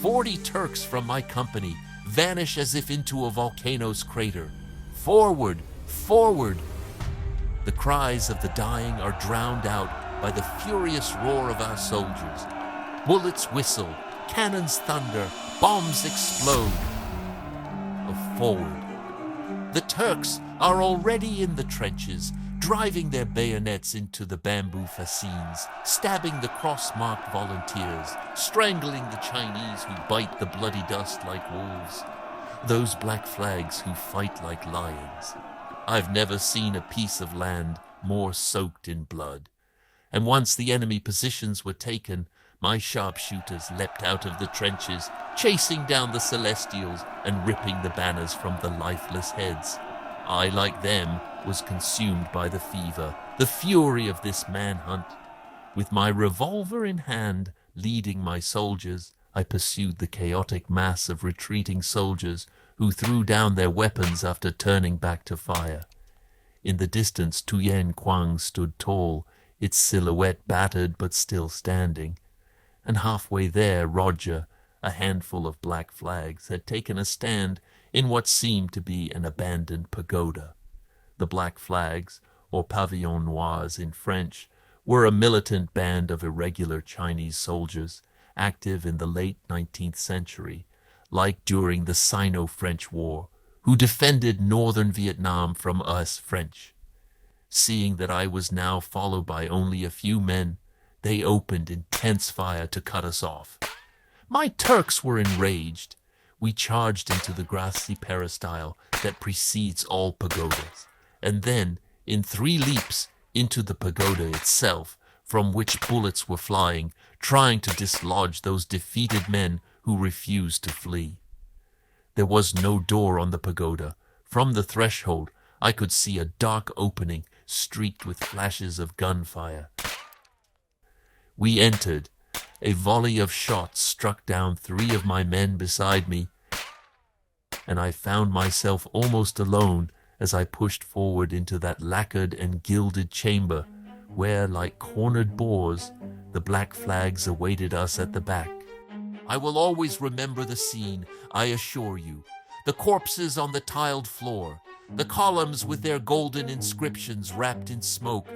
40 Turks from my company vanish as if into a volcano's crater. Forward! Forward! The cries of the dying are drowned out by the furious roar of our soldiers. Bullets whistle, cannons thunder, bombs explode. Forward. The Turks are already in the trenches, driving their bayonets into the bamboo fascines, stabbing the cross-marked volunteers, strangling the Chinese who bite the bloody dust like wolves. Those Black Flags who fight like lions. I've never seen a piece of land more soaked in blood. And once the enemy positions were taken, my sharpshooters leapt out of the trenches, chasing down the Celestials and ripping the banners from the lifeless heads. I, like them, was consumed by the fever, the fury of this manhunt. With my revolver in hand, leading my soldiers, I pursued the chaotic mass of retreating soldiers who threw down their weapons after turning back to fire. In the distance, Tuyen Quang stood tall, its silhouette battered but still standing. And halfway there, Roger, a handful of Black Flags, had taken a stand in what seemed to be an abandoned pagoda. The Black Flags, or pavillons noirs in French, were a militant band of irregular Chinese soldiers, active in the late 19th century, like during the Sino-French War, who defended northern Vietnam from us French. Seeing that I was now followed by only a few men, they opened intense fire to cut us off. My Turks were enraged. We charged into the grassy peristyle that precedes all pagodas, and then, in 3 leaps, into the pagoda itself, from which bullets were flying, trying to dislodge those defeated men who refused to flee. There was no door on the pagoda. From the threshold, I could see a dark opening streaked with flashes of gunfire. We entered. A volley of shots struck down 3 of my men beside me, and I found myself almost alone as I pushed forward into that lacquered and gilded chamber where, like cornered boars, the Black Flags awaited us at the back. I will always remember the scene, I assure you. The corpses on the tiled floor, the columns with their golden inscriptions wrapped in smoke,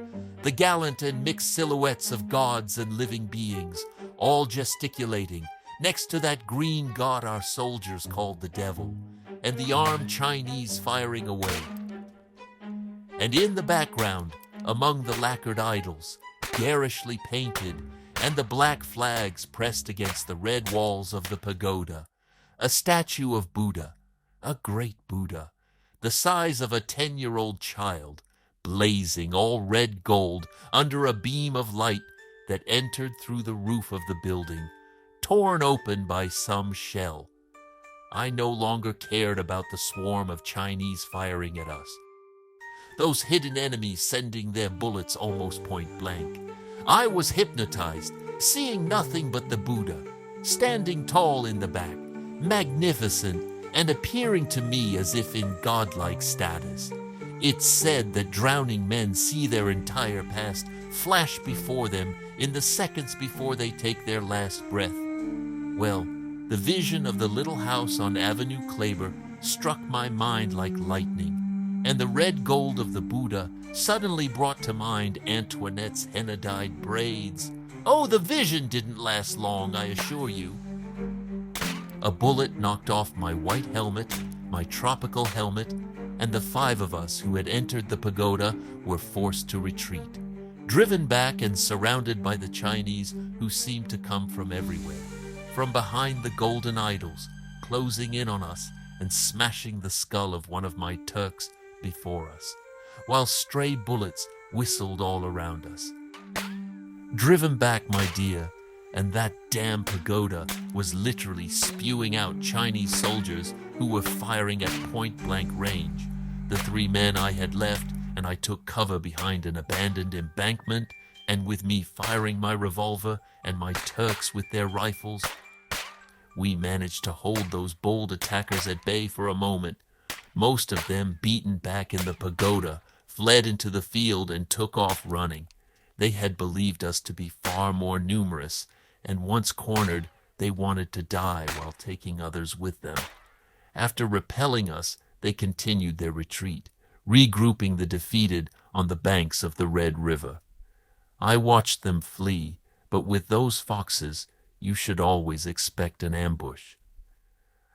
the gallant and mixed silhouettes of gods and living beings, all gesticulating, next to that green god our soldiers called the devil, and the armed Chinese firing away. And in the background, among the lacquered idols, garishly painted, and the Black Flags pressed against the red walls of the pagoda, a statue of Buddha, a great Buddha, the size of a 10-year-old child, blazing all red gold under a beam of light that entered through the roof of the building, torn open by some shell. I no longer cared about the swarm of Chinese firing at us, those hidden enemies sending their bullets almost point blank. I was hypnotized, seeing nothing but the Buddha, standing tall in the back, magnificent, and appearing to me as if in godlike status. It's said that drowning men see their entire past flash before them in the seconds before they take their last breath. Well, the vision of the little house on Avenue Kleber struck my mind like lightning, and the red gold of the Buddha suddenly brought to mind Antoinette's henna-dyed braids. Oh, the vision didn't last long, I assure you. A bullet knocked off my white helmet, my tropical helmet, and the 5 of us who had entered the pagoda were forced to retreat, driven back and surrounded by the Chinese who seemed to come from everywhere, from behind the golden idols, closing in on us and smashing the skull of one of my Turks before us, while stray bullets whistled all around us. Driven back, my dear, and that damn pagoda was literally spewing out Chinese soldiers who were firing at point-blank range. The 3 men I had left, and I took cover behind an abandoned embankment, and with me firing my revolver and my Turks with their rifles, we managed to hold those bold attackers at bay for a moment. Most of them, beaten back in the pagoda, fled into the field and took off running. They had believed us to be far more numerous, and once cornered, they wanted to die while taking others with them. After repelling us, they continued their retreat, regrouping the defeated on the banks of the Red River. I watched them flee, but with those foxes, you should always expect an ambush.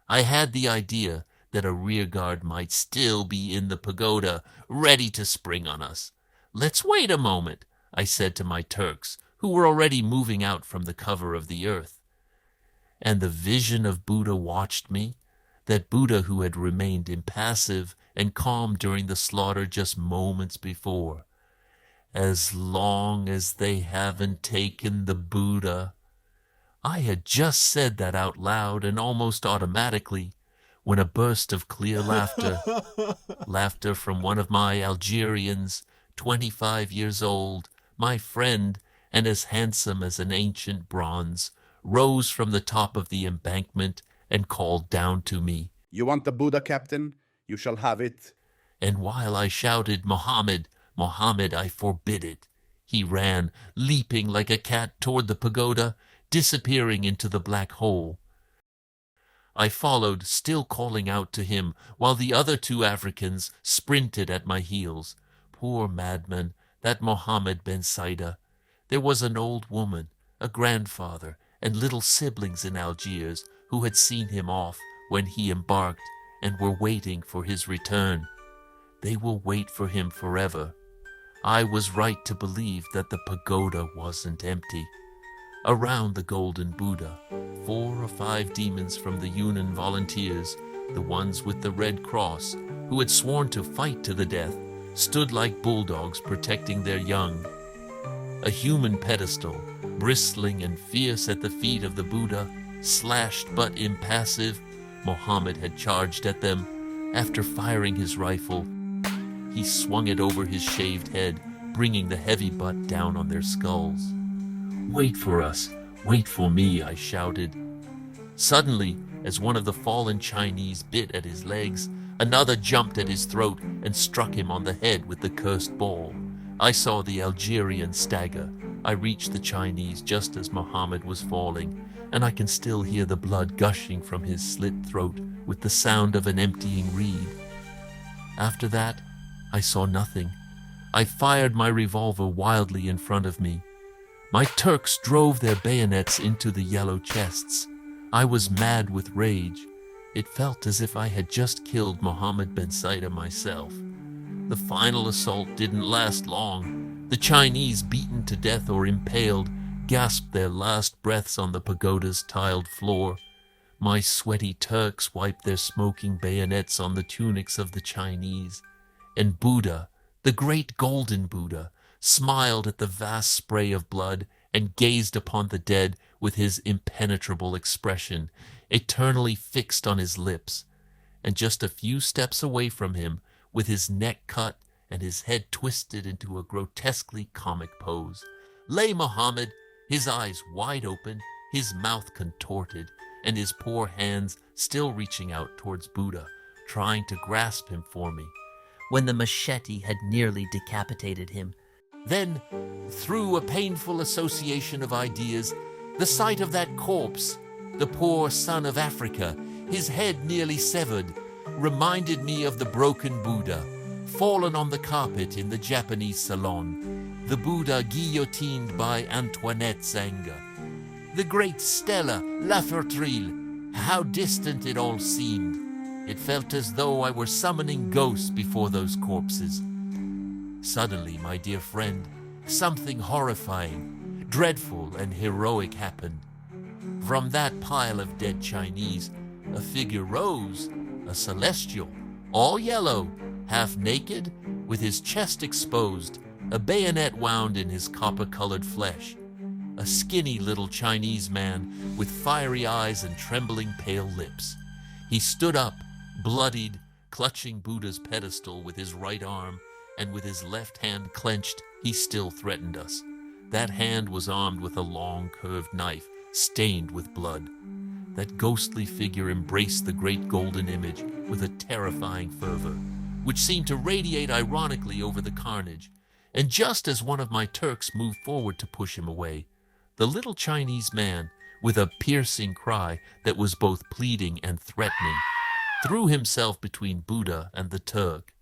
I had the idea that a rearguard might still be in the pagoda, ready to spring on us. "Let's wait a moment," I said to my Turks, who were already moving out from the cover of the earth. And the vision of Buddha watched me, that Buddha who had remained impassive and calm during the slaughter just moments before. "As long as they haven't taken the Buddha." I had just said that out loud and almost automatically when a burst of clear laughter from one of my Algerians, 25 years old, my friend, and as handsome as an ancient bronze, rose from the top of the embankment and called down to me. "You want the Buddha, Captain? You shall have it." And while I shouted, "Mohammed, Mohammed, I forbid it," he ran, leaping like a cat toward the pagoda, disappearing into the black hole. I followed, still calling out to him, while the other 2 Africans sprinted at my heels. Poor madman, that Mohammed Ben Saida. There was an old woman, a grandfather, and little siblings in Algiers who had seen him off when he embarked and were waiting for his return. They will wait for him forever. I was right to believe that the pagoda wasn't empty. Around the golden Buddha, 4 or 5 demons from the Yunnan volunteers, the ones with the red cross, who had sworn to fight to the death, stood like bulldogs protecting their young. A human pedestal, bristling and fierce at the feet of the Buddha, slashed but impassive, Mohammed had charged at them. After firing his rifle, he swung it over his shaved head, bringing the heavy butt down on their skulls. "Wait for us, wait for me," I shouted. Suddenly, as one of the fallen Chinese bit at his legs, another jumped at his throat and struck him on the head with the cursed ball. I saw the Algerian stagger. I reached the Chinese just as Mohammed was falling, and I can still hear the blood gushing from his slit throat with the sound of an emptying reed. After that, I saw nothing. I fired my revolver wildly in front of me. My Turks drove their bayonets into the yellow chests. I was mad with rage. It felt as if I had just killed Mohammed Ben Saida myself. The final assault didn't last long. The Chinese, beaten to death or impaled, gasped their last breaths on the pagoda's tiled floor. My sweaty Turks wiped their smoking bayonets on the tunics of the Chinese. And Buddha, the great golden Buddha, smiled at the vast spray of blood and gazed upon the dead with his impenetrable expression eternally fixed on his lips, and just a few steps away from him, with his neck cut and his head twisted into a grotesquely comic pose, lay Mohammed, his eyes wide open, his mouth contorted, and his poor hands still reaching out towards Buddha, trying to grasp him for me. When the machete had nearly decapitated him, Then, through a painful association of ideas, the sight of that corpse, the poor son of Africa, his head nearly severed, reminded me of the broken Buddha, fallen on the carpet in the Japanese salon, the Buddha guillotined by Antoinette's anger, the great Stella, La Fertrile. How distant it all seemed. It felt as though I were summoning ghosts before those corpses. Suddenly, my dear friend, something horrifying, dreadful, and heroic happened. From that pile of dead Chinese, a figure rose, a celestial, all yellow, half naked, with his chest exposed, a bayonet wound in his copper-colored flesh. A skinny little Chinese man with fiery eyes and trembling pale lips. He stood up, bloodied, clutching Buddha's pedestal with his right arm, and with his left hand clenched, he still threatened us. That hand was armed with a long, curved knife, stained with blood. That ghostly figure embraced the great golden image with a terrifying fervor, which seemed to radiate ironically over the carnage. And just as one of my Turks moved forward to push him away, the little Chinese man, with a piercing cry that was both pleading and threatening, threw himself between Buddha and the Turk.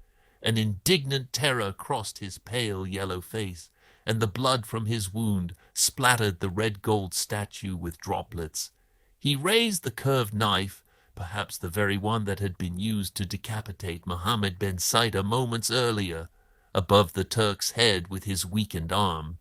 An indignant terror crossed his pale yellow face, and the blood from his wound splattered the red-gold statue with droplets. He raised the curved knife, perhaps the very one that had been used to decapitate Mohammed ben Saida moments earlier, above the Turk's head with his weakened arm.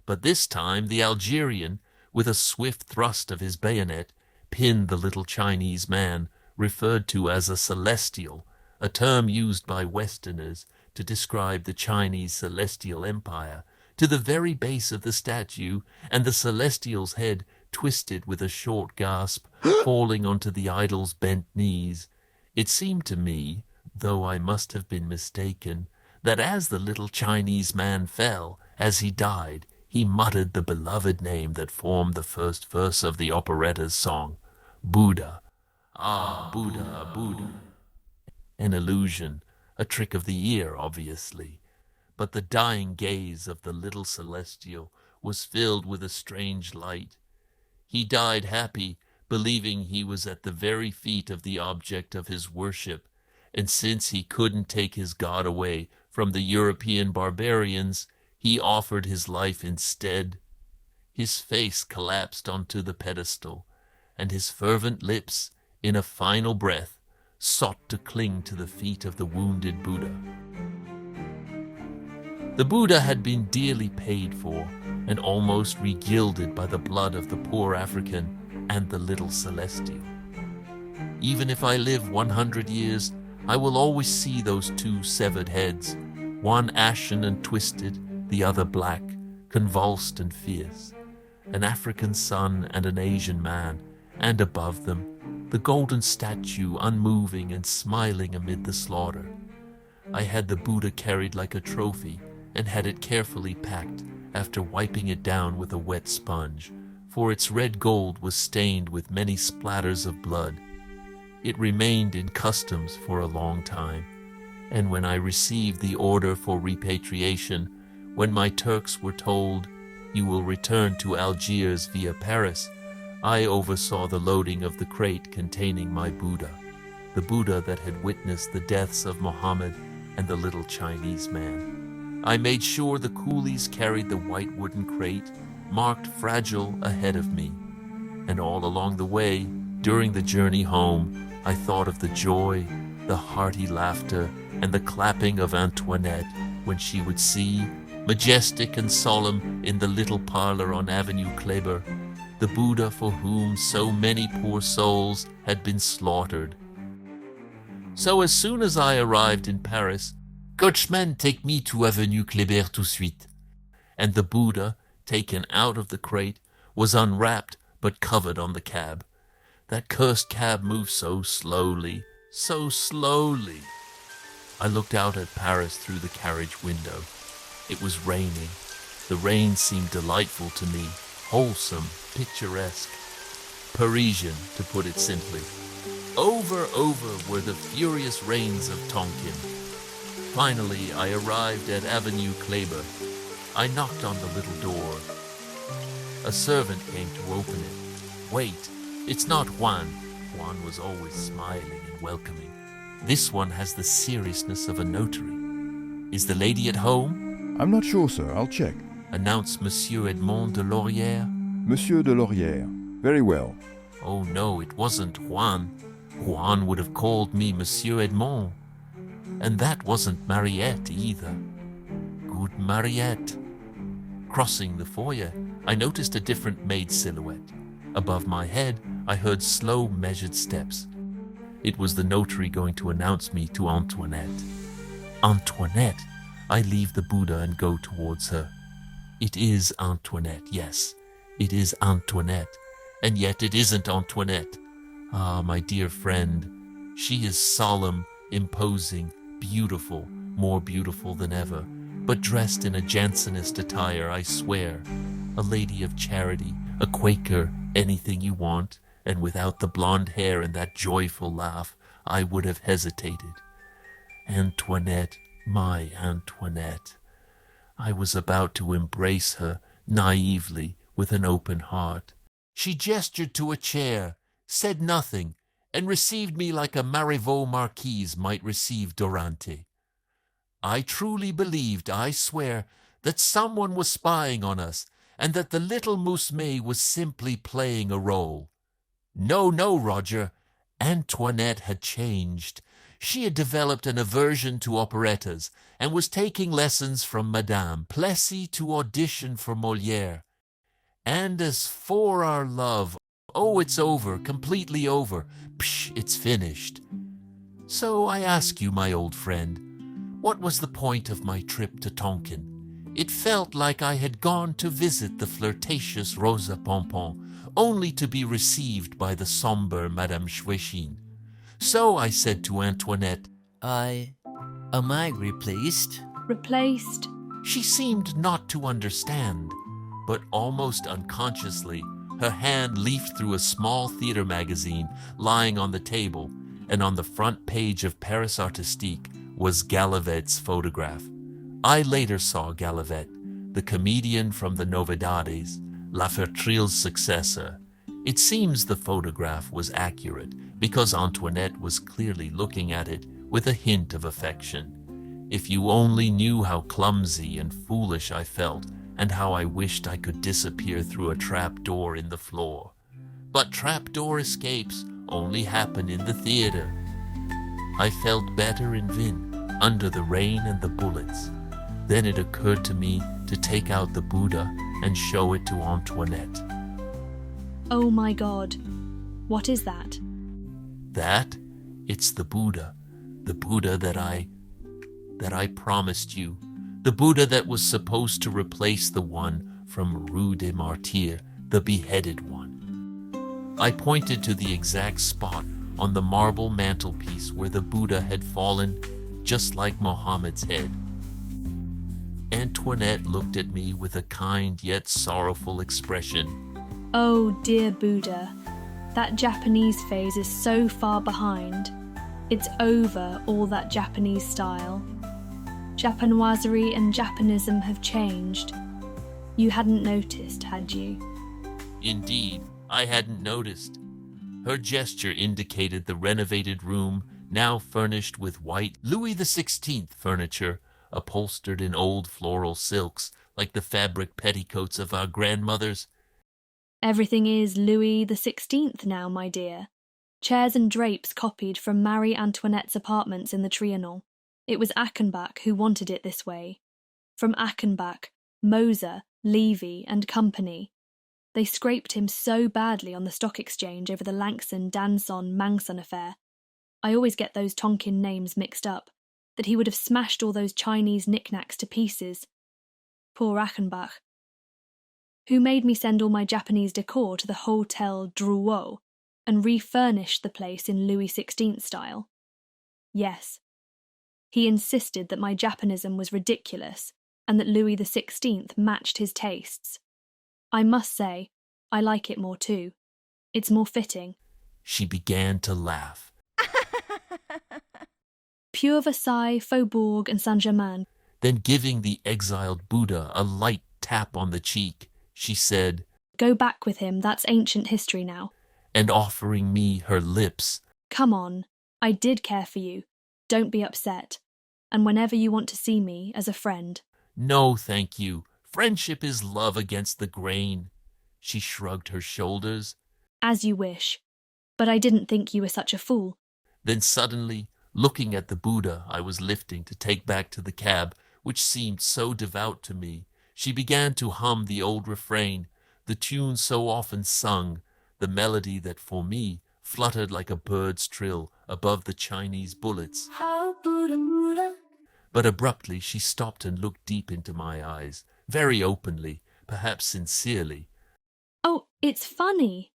But this time the Algerian, with a swift thrust of his bayonet, pinned the little Chinese man, referred to as a celestial, a term used by Westerners to describe the Chinese celestial empire, to the very base of the statue, and the celestial's head twisted with a short gasp, falling onto the idol's bent knees. It seemed to me, though I must have been mistaken, that as the little Chinese man fell, as he died, he muttered the beloved name that formed the first verse of the operetta's song, Buddha. Ah, Buddha, Buddha. An illusion, a trick of the ear, obviously. But the dying gaze of the little celestial was filled with a strange light. He died happy, believing he was at the very feet of the object of his worship, and since he couldn't take his god away from the European barbarians, he offered his life instead. His face collapsed onto the pedestal, and his fervent lips, in a final breath, sought to cling to the feet of the wounded Buddha. The Buddha had been dearly paid for and almost regilded by the blood of the poor African and the little celestial. Even if I live 100 years, I will always see those two severed heads, one ashen and twisted, the other black, convulsed and fierce, an African son and an Asian man, and above them, the golden statue unmoving and smiling amid the slaughter. I had the Buddha carried like a trophy and had it carefully packed after wiping it down with a wet sponge, for its red gold was stained with many splatters of blood. It remained in customs for a long time, and when I received the order for repatriation, when my Turks were told, "You will return to Algiers via Paris," I oversaw the loading of the crate containing my Buddha, the Buddha that had witnessed the deaths of Mohammed and the little Chinese man. I made sure the coolies carried the white wooden crate, marked fragile, ahead of me. And all along the way, during the journey home, I thought of the joy, the hearty laughter, and the clapping of Antoinette when she would see, majestic and solemn in the little parlor on Avenue Kleber, the Buddha for whom so many poor souls had been slaughtered. So as soon as I arrived in Paris, "Coachman, take me to Avenue Kleber tout de suite," and the Buddha, taken out of the crate, was unwrapped, but covered on the cab. That cursed cab moved so slowly, so slowly. I looked out at Paris through the carriage window. It was raining. The rain seemed delightful to me, wholesome, picturesque. Parisian, to put it simply. Over were the furious rains of Tonkin. Finally, I arrived at Avenue Kleber. I knocked on the little door. A servant came to open it. Wait, it's not Juan. Juan was always smiling and welcoming. This one has the seriousness of a notary. Is the lady at home? I'm not sure, sir. I'll check. Announced Monsieur Edmond de Laurière. Monsieur de Laurière. Very well. Oh no, it wasn't Juan. Juan would have called me Monsieur Edmond. And that wasn't Mariette either. Good Mariette. Crossing the foyer, I noticed a different maid silhouette. Above my head, I heard slow, measured steps. It was the notary going to announce me to Antoinette. Antoinette? I leave the Buddha and go towards her. It is Antoinette, yes. It is Antoinette. And yet it isn't Antoinette. Ah, my dear friend, she is solemn, imposing, beautiful, more beautiful than ever, but dressed in a Jansenist attire, I swear. A lady of charity, a Quaker, anything you want, and without the blonde hair and that joyful laugh, I would have hesitated. Antoinette, my Antoinette. I was about to embrace her, naively, with an open heart. She gestured to a chair, said nothing, and received me like a Marivaux marquise might receive Dorante. I truly believed, I swear, that someone was spying on us, and that the little mousme was simply playing a role. No, Roger. Antoinette had changed. She had developed an aversion to operettas, and was taking lessons from Madame Plessis to audition for Molière. And as for our love, oh, it's over, completely over. Psh, it's finished. So I ask you, my old friend, what was the point of my trip to Tonkin? It felt like I had gone to visit the flirtatious Rosa Pompon, only to be received by the sombre Madame Schwechin. So I said to Antoinette, Am I replaced? Replaced? She seemed not to understand, but almost unconsciously, her hand leafed through a small theater magazine lying on the table, and on the front page of Paris Artistique was Galavet's photograph. I later saw Galavet, the comedian from the Novedades, Laffertril's successor. It seems the photograph was accurate because Antoinette was clearly looking at it with a hint of affection. If you only knew how clumsy and foolish I felt, and how I wished I could disappear through a trap door in the floor. But trapdoor escapes only happen in the theater. I felt better in Vin, under the rain and the bullets. Then it occurred to me to take out the Buddha and show it to Antoinette. Oh my God. What is that? That? It's the Buddha that I promised you. The Buddha that was supposed to replace the one from Rue des Martyrs, the beheaded one. I pointed to the exact spot on the marble mantelpiece where the Buddha had fallen, just like Mohammed's head. Antoinette looked at me with a kind yet sorrowful expression. Oh dear Buddha, that Japanese phase is so far behind. It's over, all that Japanese style. Japanoiserie and Japanism have changed. You hadn't noticed, had you? Indeed, I hadn't noticed. Her gesture indicated the renovated room, now furnished with white Louis XVI furniture, upholstered in old floral silks, like the fabric petticoats of our grandmothers. Everything is Louis XVI now, my dear. Chairs and drapes copied from Marie Antoinette's apartments in the Trianon. It was Achenbach who wanted it this way. From Achenbach, Moser, Levy, and company. They scraped him so badly on the stock exchange over the Langson, Danson, Mangson affair. I always get those Tonkin names mixed up, that he would have smashed all those Chinese knickknacks to pieces. Poor Achenbach. who made me send all my Japanese decor to the Hotel Drouot and refurnish the place in Louis XVI style. Yes. He insisted that my Japanism was ridiculous and that Louis XVI matched his tastes. I must say, I like it more too. It's more fitting. She began to laugh. Pure Versailles, Faubourg, and Saint-Germain. Then, giving the exiled Buddha a light tap on the cheek, she said, Go back with him, that's ancient history now. And offering me her lips. Come on, I did care for you. Don't be upset. And whenever you want to see me as a friend. No, thank you. Friendship is love against the grain. She shrugged her shoulders. As you wish. But I didn't think you were such a fool. Then suddenly, looking at the Buddha I was lifting to take back to the cab, which seemed so devout to me, she began to hum the old refrain, the tune so often sung, the melody that for me fluttered like a bird's trill above the Chinese bullets. But abruptly she stopped and looked deep into my eyes, very openly, perhaps sincerely. Oh, it's funny.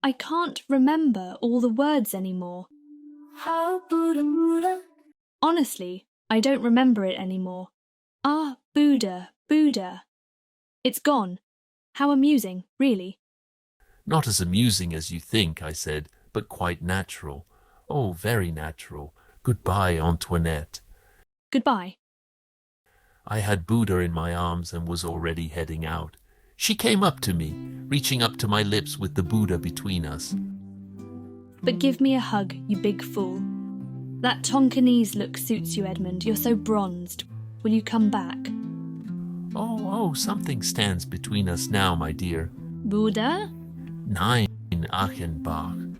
I can't remember all the words anymore. Honestly, I don't remember it anymore. Ah, Buddha, Buddha. It's gone. How amusing, really. Not as amusing as you think, I said, but quite natural. Oh, very natural. Goodbye, Antoinette. Goodbye. I had Buddha in my arms and was already heading out. She came up to me, reaching up to my lips with the Buddha between us. But give me a hug, you big fool. That Tonkinese look suits you, Edmund. You're so bronzed. Will you come back? Oh, something stands between us now, my dear. Buddha? Nein, Achenbach.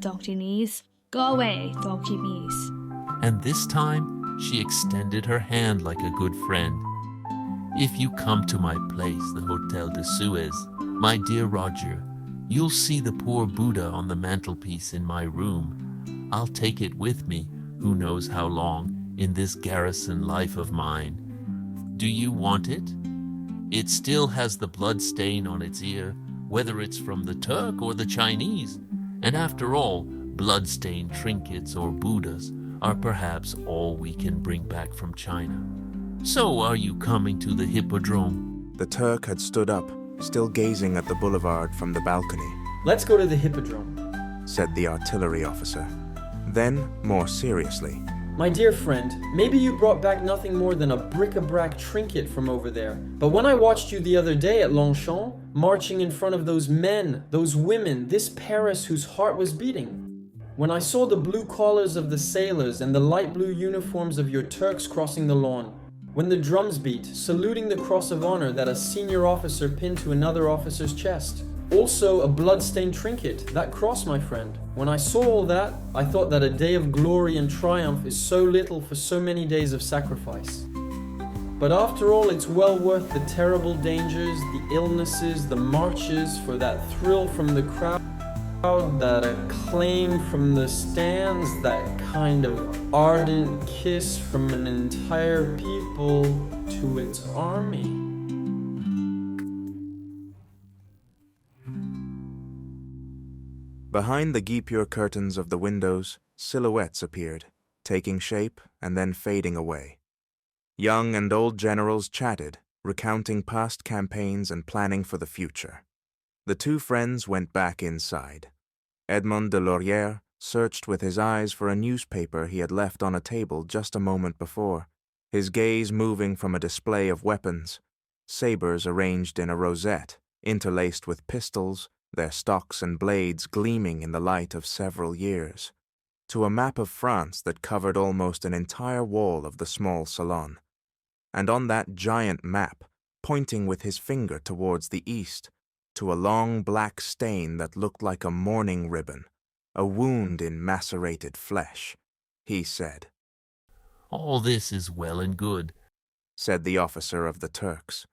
Tonkinese. Go away, Tonkinese. And this time, she extended her hand like a good friend. If you come to my place, the Hotel de Suez, my dear Roger, you'll see the poor Buddha on the mantelpiece in my room. I'll take it with me, who knows how long, in this garrison life of mine. Do you want it? It still has the blood stain on its ear, whether it's from the Turk or the Chinese. And after all, blood-stained trinkets or Buddhas are perhaps all we can bring back from China. So are you coming to the Hippodrome? The Turk had stood up, still gazing at the boulevard from the balcony. Let's go to the Hippodrome, said the artillery officer. Then, more seriously, My dear friend, maybe you brought back nothing more than a bric-a-brac trinket from over there. But when I watched you the other day at Longchamp, marching in front of those men, those women, this Paris whose heart was beating, when I saw the blue collars of the sailors and the light blue uniforms of your Turks crossing the lawn, when the drums beat, saluting the cross of honor that a senior officer pinned to another officer's chest, also a blood-stained trinket, that cross, my friend. When I saw all that, I thought that a day of glory and triumph is so little for so many days of sacrifice. But after all, it's well worth the terrible dangers, the illnesses, the marches, for that thrill from the crowd, that acclaim from the stands, that kind of ardent kiss from an entire people to its army. Behind the guipure curtains of the windows, silhouettes appeared, taking shape and then fading away. Young and old generals chatted, recounting past campaigns and planning for the future. The two friends went back inside. Edmond de Laurière searched with his eyes for a newspaper he had left on a table just a moment before, his gaze moving from a display of weapons, sabers arranged in a rosette, interlaced with pistols, their stocks and blades gleaming in the light of several years, to a map of France that covered almost an entire wall of the small salon. And on that giant map, pointing with his finger towards the east, to a long black stain that looked like a mourning ribbon, a wound in macerated flesh, he said. "All this is well and good," said the officer of the Turks.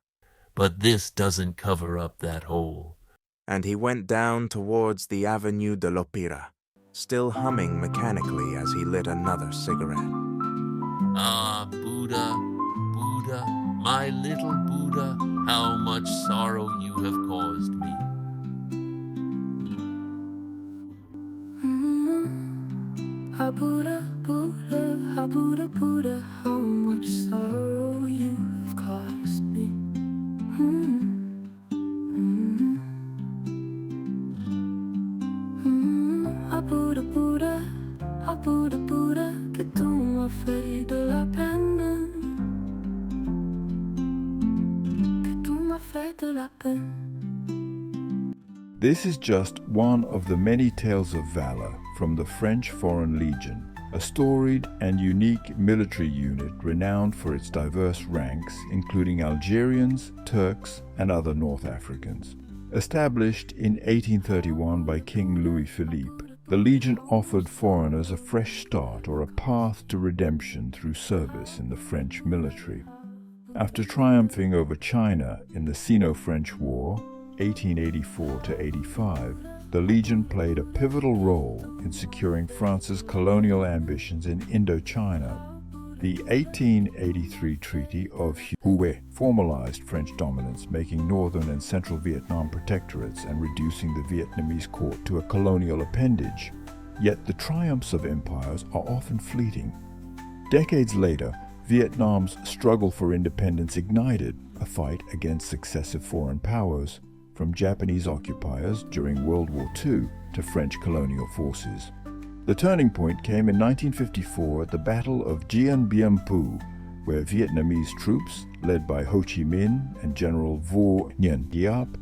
"but this doesn't cover up that hole." And he went down towards the Avenue de l'Opéra, still humming mechanically as he lit another cigarette. Ah, Buddha, Buddha, my little Buddha, how much sorrow you have caused me. Buddha, Buddha, Buddha, Buddha, how much sorrow you've caused me. Buddha, Buddha, Buddha, Buddha, que tu m'as fait de la peine. Que tu m'as fait de la peine. This is just one of the many tales of valor from the French Foreign Legion, a storied and unique military unit renowned for its diverse ranks, including Algerians, Turks, and other North Africans. Established in 1831 by King Louis Philippe, the Legion offered foreigners a fresh start or a path to redemption through service in the French military. After triumphing over China in the Sino-French War, 1884 to 85, the Legion played a pivotal role in securing France's colonial ambitions in Indochina. The 1883 Treaty of Hue formalized French dominance, making northern and central Vietnam protectorates and reducing the Vietnamese court to a colonial appendage. Yet the triumphs of empires are often fleeting. Decades later, Vietnam's struggle for independence ignited a fight against successive foreign powers, from Japanese occupiers during World War II to French colonial forces. The turning point came in 1954 at the Battle of Dien Bien Phu, where Vietnamese troops, led by Ho Chi Minh and General Vo Nguyen Diap,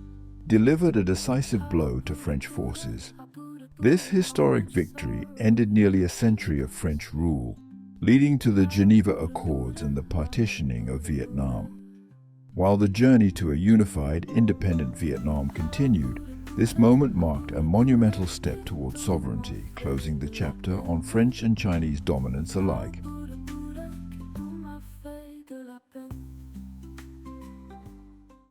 delivered a decisive blow to French forces. This historic victory ended nearly a century of French rule, leading to the Geneva Accords and the partitioning of Vietnam. While the journey to a unified, independent Vietnam continued, this moment marked a monumental step towards sovereignty, closing the chapter on French and Chinese dominance alike.